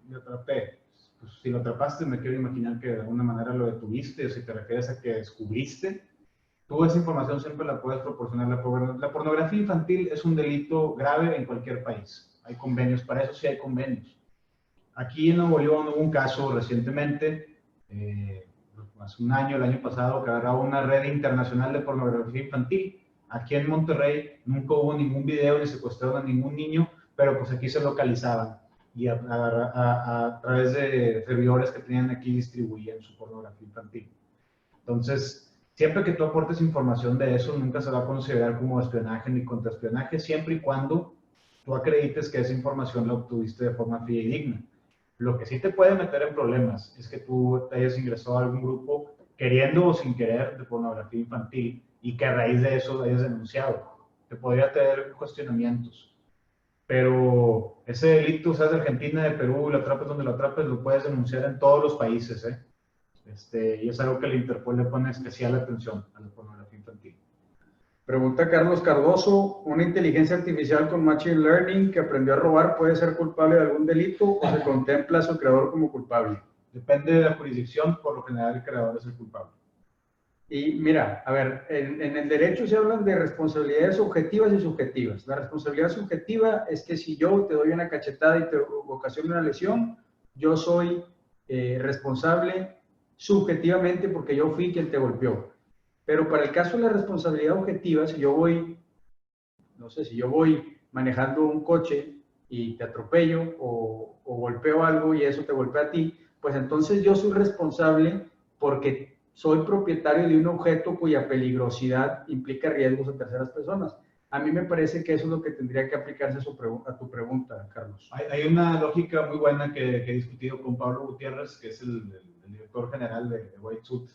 lo atrapé. Pues, si lo atrapaste, me quiero imaginar que de alguna manera lo detuviste, o si te refieres a que descubriste, tú esa información siempre la puedes proporcionar. La pornografía infantil es un delito grave en cualquier país. Hay convenios para eso, sí hay convenios. Aquí en Nuevo León hubo un caso recientemente, hace un año, el año pasado, que agarraba una red internacional de pornografía infantil. Aquí en Monterrey nunca hubo ningún video ni secuestraron a ningún niño, pero pues aquí se localizaban y a través de servidores que tenían aquí distribuían su pornografía infantil. Entonces, siempre que tú aportes información de eso, nunca se va a considerar como espionaje ni contraespionaje, siempre y cuando tú acredites que esa información la obtuviste de forma fidedigna. Lo que sí te puede meter en problemas es que tú te hayas ingresado a algún grupo queriendo o sin querer de pornografía infantil y que a raíz de eso hayas denunciado. Te podría tener cuestionamientos. Pero ese delito, seas de Argentina, de Perú, lo atrapes donde lo atrapes, lo puedes denunciar en todos los países, ¿eh? Y es algo que la Interpol le pone especial atención a la pornografía infantil. Pregunta Carlos Cardoso, ¿una inteligencia artificial con Machine Learning que aprendió a robar puede ser culpable de algún delito o se contempla a su creador como culpable? Depende de la jurisdicción, por lo general el creador es el culpable. Y mira, a ver, en el derecho se hablan de responsabilidades objetivas y subjetivas. La responsabilidad subjetiva es que si yo te doy una cachetada y te ocasiona una lesión, yo soy responsable subjetivamente porque yo fui quien te golpeó. Pero para el caso de la responsabilidad objetiva, si yo voy, no sé, si yo voy manejando un coche y te atropello o golpeo algo y eso te golpea a ti, pues entonces yo soy responsable porque soy propietario de un objeto cuya peligrosidad implica riesgos a terceras personas. A mí me parece que eso es lo que tendría que aplicarse a tu pregunta, Carlos. Hay una lógica muy buena que he discutido con Pablo Gutiérrez, que es el director general de White Suit.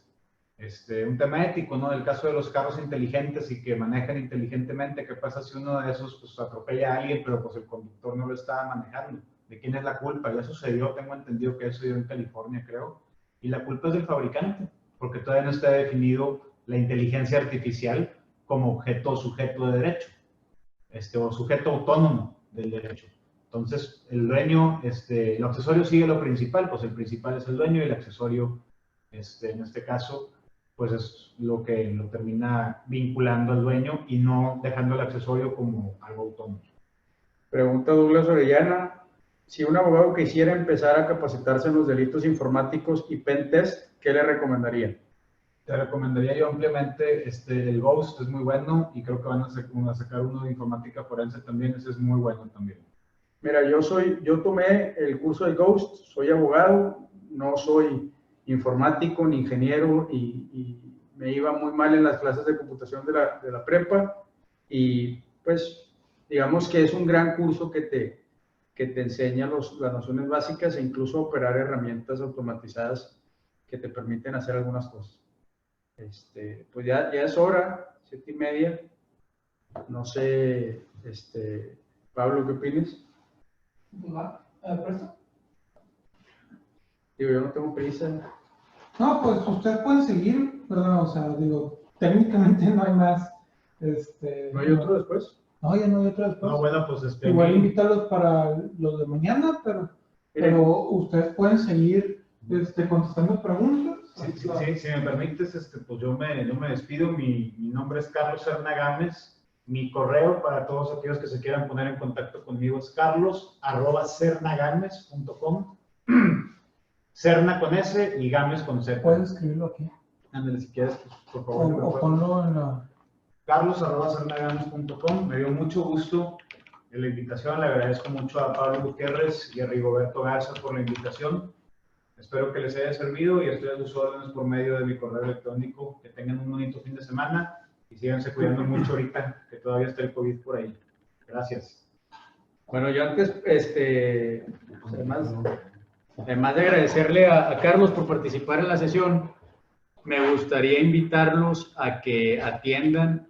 Un tema ético, ¿no? El caso de los carros inteligentes y que manejan inteligentemente. ¿Qué pasa si uno de esos pues, atropella a alguien, pero pues el conductor no lo estaba manejando? ¿De quién es la culpa? Ya sucedió, tengo entendido que eso sucedió en California, creo. Y la culpa es del fabricante, porque todavía no está definido la inteligencia artificial como objeto o sujeto de derecho, o sujeto autónomo del derecho. Entonces, el dueño, el accesorio sigue lo principal, pues el principal es el dueño y el accesorio, en este caso, pues es lo que lo termina vinculando al dueño y no dejando el accesorio como algo autónomo. Pregunta Douglas Orellana, si un abogado quisiera empezar a capacitarse en los delitos informáticos y pen test, ¿qué le recomendaría? Te recomendaría yo ampliamente el Ghost, es muy bueno, y creo que van a sacar uno de informática forense también, ese es muy bueno también. Mira, yo tomé el curso de Ghost, soy abogado, no soy informático ni ingeniero y me iba muy mal en las clases de computación de la prepa y pues digamos que es un gran curso que te enseña las nociones básicas e incluso operar herramientas automatizadas que te permiten hacer algunas cosas. Pues ya es hora, 7:30. No sé, Pablo, ¿qué opinas? ¿Presto? Digo, yo no tengo prisa. No, pues usted puede seguir, perdón, o sea, digo, técnicamente no hay más. ¿No hay otro después? No, ya no hay otro después. No, bueno, pues Igual invítalos para los de mañana, pero ustedes pueden seguir contestando preguntas. Si me permites, pues yo me despido. Mi nombre es Carlos Serna Gámez. Mi correo para todos aquellos que se quieran poner en contacto conmigo es carlos@cernagames.com. Serna con S y Gámez con Z. Puedes escribirlo aquí. Ándale, si quieres, pues, por favor. O ponlo en la... carlos@cernagames.com. Me dio mucho gusto la invitación. Le agradezco mucho a Pablo Gutiérrez y a Rigoberto Garza por la invitación. Espero que les haya servido y estoy a sus órdenes por medio de mi correo electrónico. Que tengan un bonito fin de semana y síganse cuidando mucho ahorita, que todavía está el COVID por ahí. Gracias. Bueno, yo antes, pues, además de agradecerle a Carlos por participar en la sesión, me gustaría invitarlos a que atiendan,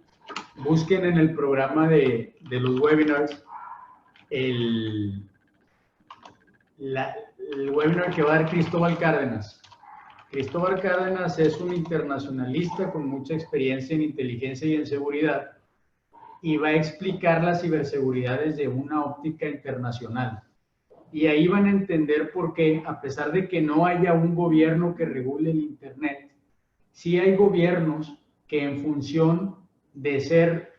busquen en el programa de los webinars el webinar que va a dar Cristóbal Cárdenas. Cristóbal Cárdenas es un internacionalista con mucha experiencia en inteligencia y en seguridad y va a explicar la ciberseguridad desde una óptica internacional. Y ahí van a entender por qué, a pesar de que no haya un gobierno que regule el Internet, sí hay gobiernos que en función de ser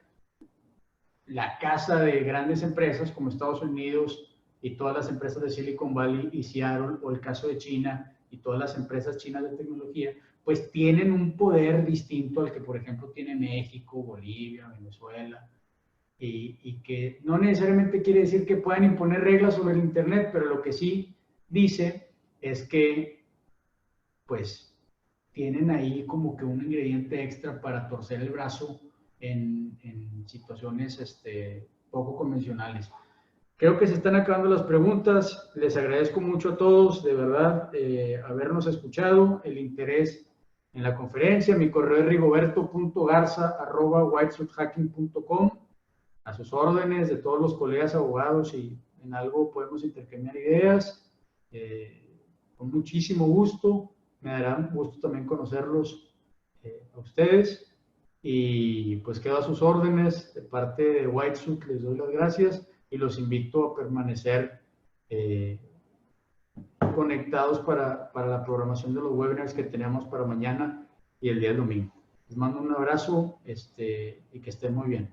la casa de grandes empresas como Estados Unidos y todas las empresas de Silicon Valley y Seattle, o el caso de China y todas las empresas chinas de tecnología, pues tienen un poder distinto al que, por ejemplo, tiene México, Bolivia, Venezuela, y que no necesariamente quiere decir que puedan imponer reglas sobre el Internet, pero lo que sí dice es que, pues, tienen ahí como que un ingrediente extra para torcer el brazo en situaciones poco convencionales. Creo que se están acabando las preguntas. Les agradezco mucho a todos, de verdad, habernos escuchado, el interés en la conferencia. Mi correo es rigoberto.garza@whitesuithacking.com. A sus órdenes, de todos los colegas abogados, y en algo podemos intercambiar ideas. Con muchísimo gusto. Me dará gusto también conocerlos a ustedes. Y pues quedo a sus órdenes. De parte de WhiteSuit les doy las gracias y los invito a permanecer conectados para la programación de los webinars que tenemos para mañana y el día del domingo. Les mando un abrazo y que estén muy bien.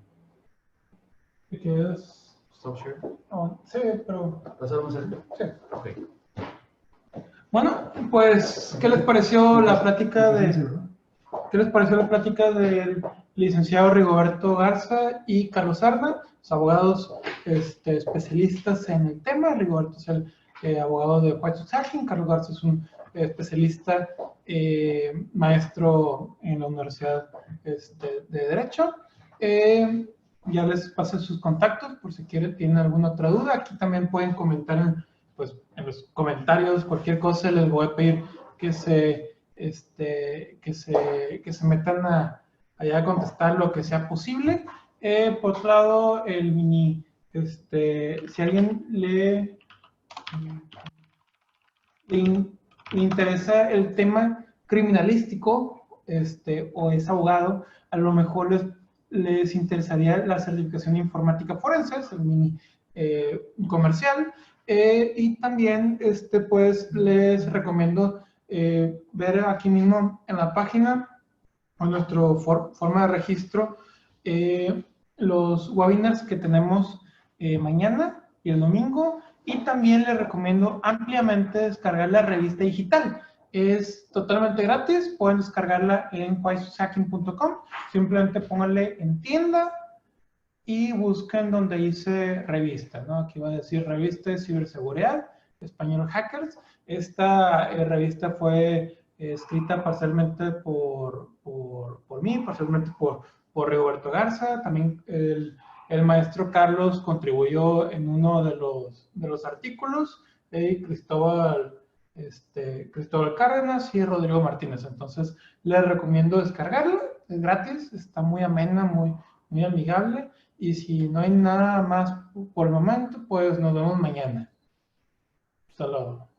¿Te quedas? Stop share. Oh, sí, pero... ¿Pasamos esto? Sí. Ok. Bueno, pues, ¿qué les pareció la plática del licenciado Rigoberto Garza y Carlos Serna, los abogados especialistas en el tema? Rigoberto es el abogado de White Hacking, Carlos Garza es un especialista maestro en la Universidad de Derecho. ya les pasé sus contactos por si tienen alguna otra duda. Aquí también pueden comentar en los comentarios cualquier cosa. Les voy a pedir que se metan allá a contestar lo que sea posible. Por otro lado, si alguien le interesa el tema criminalístico, o es abogado, a lo mejor les interesaría la certificación de informática forense, es el mini comercial, y también pues les recomiendo ver aquí mismo en la página, en nuestra forma de registro, los webinars que tenemos mañana y el domingo, y también les recomiendo ampliamente descargar la revista digital. Es totalmente gratis, pueden descargarla en wisehacking.com, simplemente pónganle en tienda y busquen donde dice revista, ¿no? Aquí va a decir revista de ciberseguridad, español hackers. Esta revista fue escrita parcialmente por mí, parcialmente por Rigoberto Garza, también el maestro Carlos contribuyó en uno de los artículos, Cristóbal Cárdenas y Rodrigo Martínez. Entonces, les recomiendo descargarla, es gratis, está muy amena, muy amigable, y si no hay nada más por el momento, pues nos vemos mañana. Hasta luego.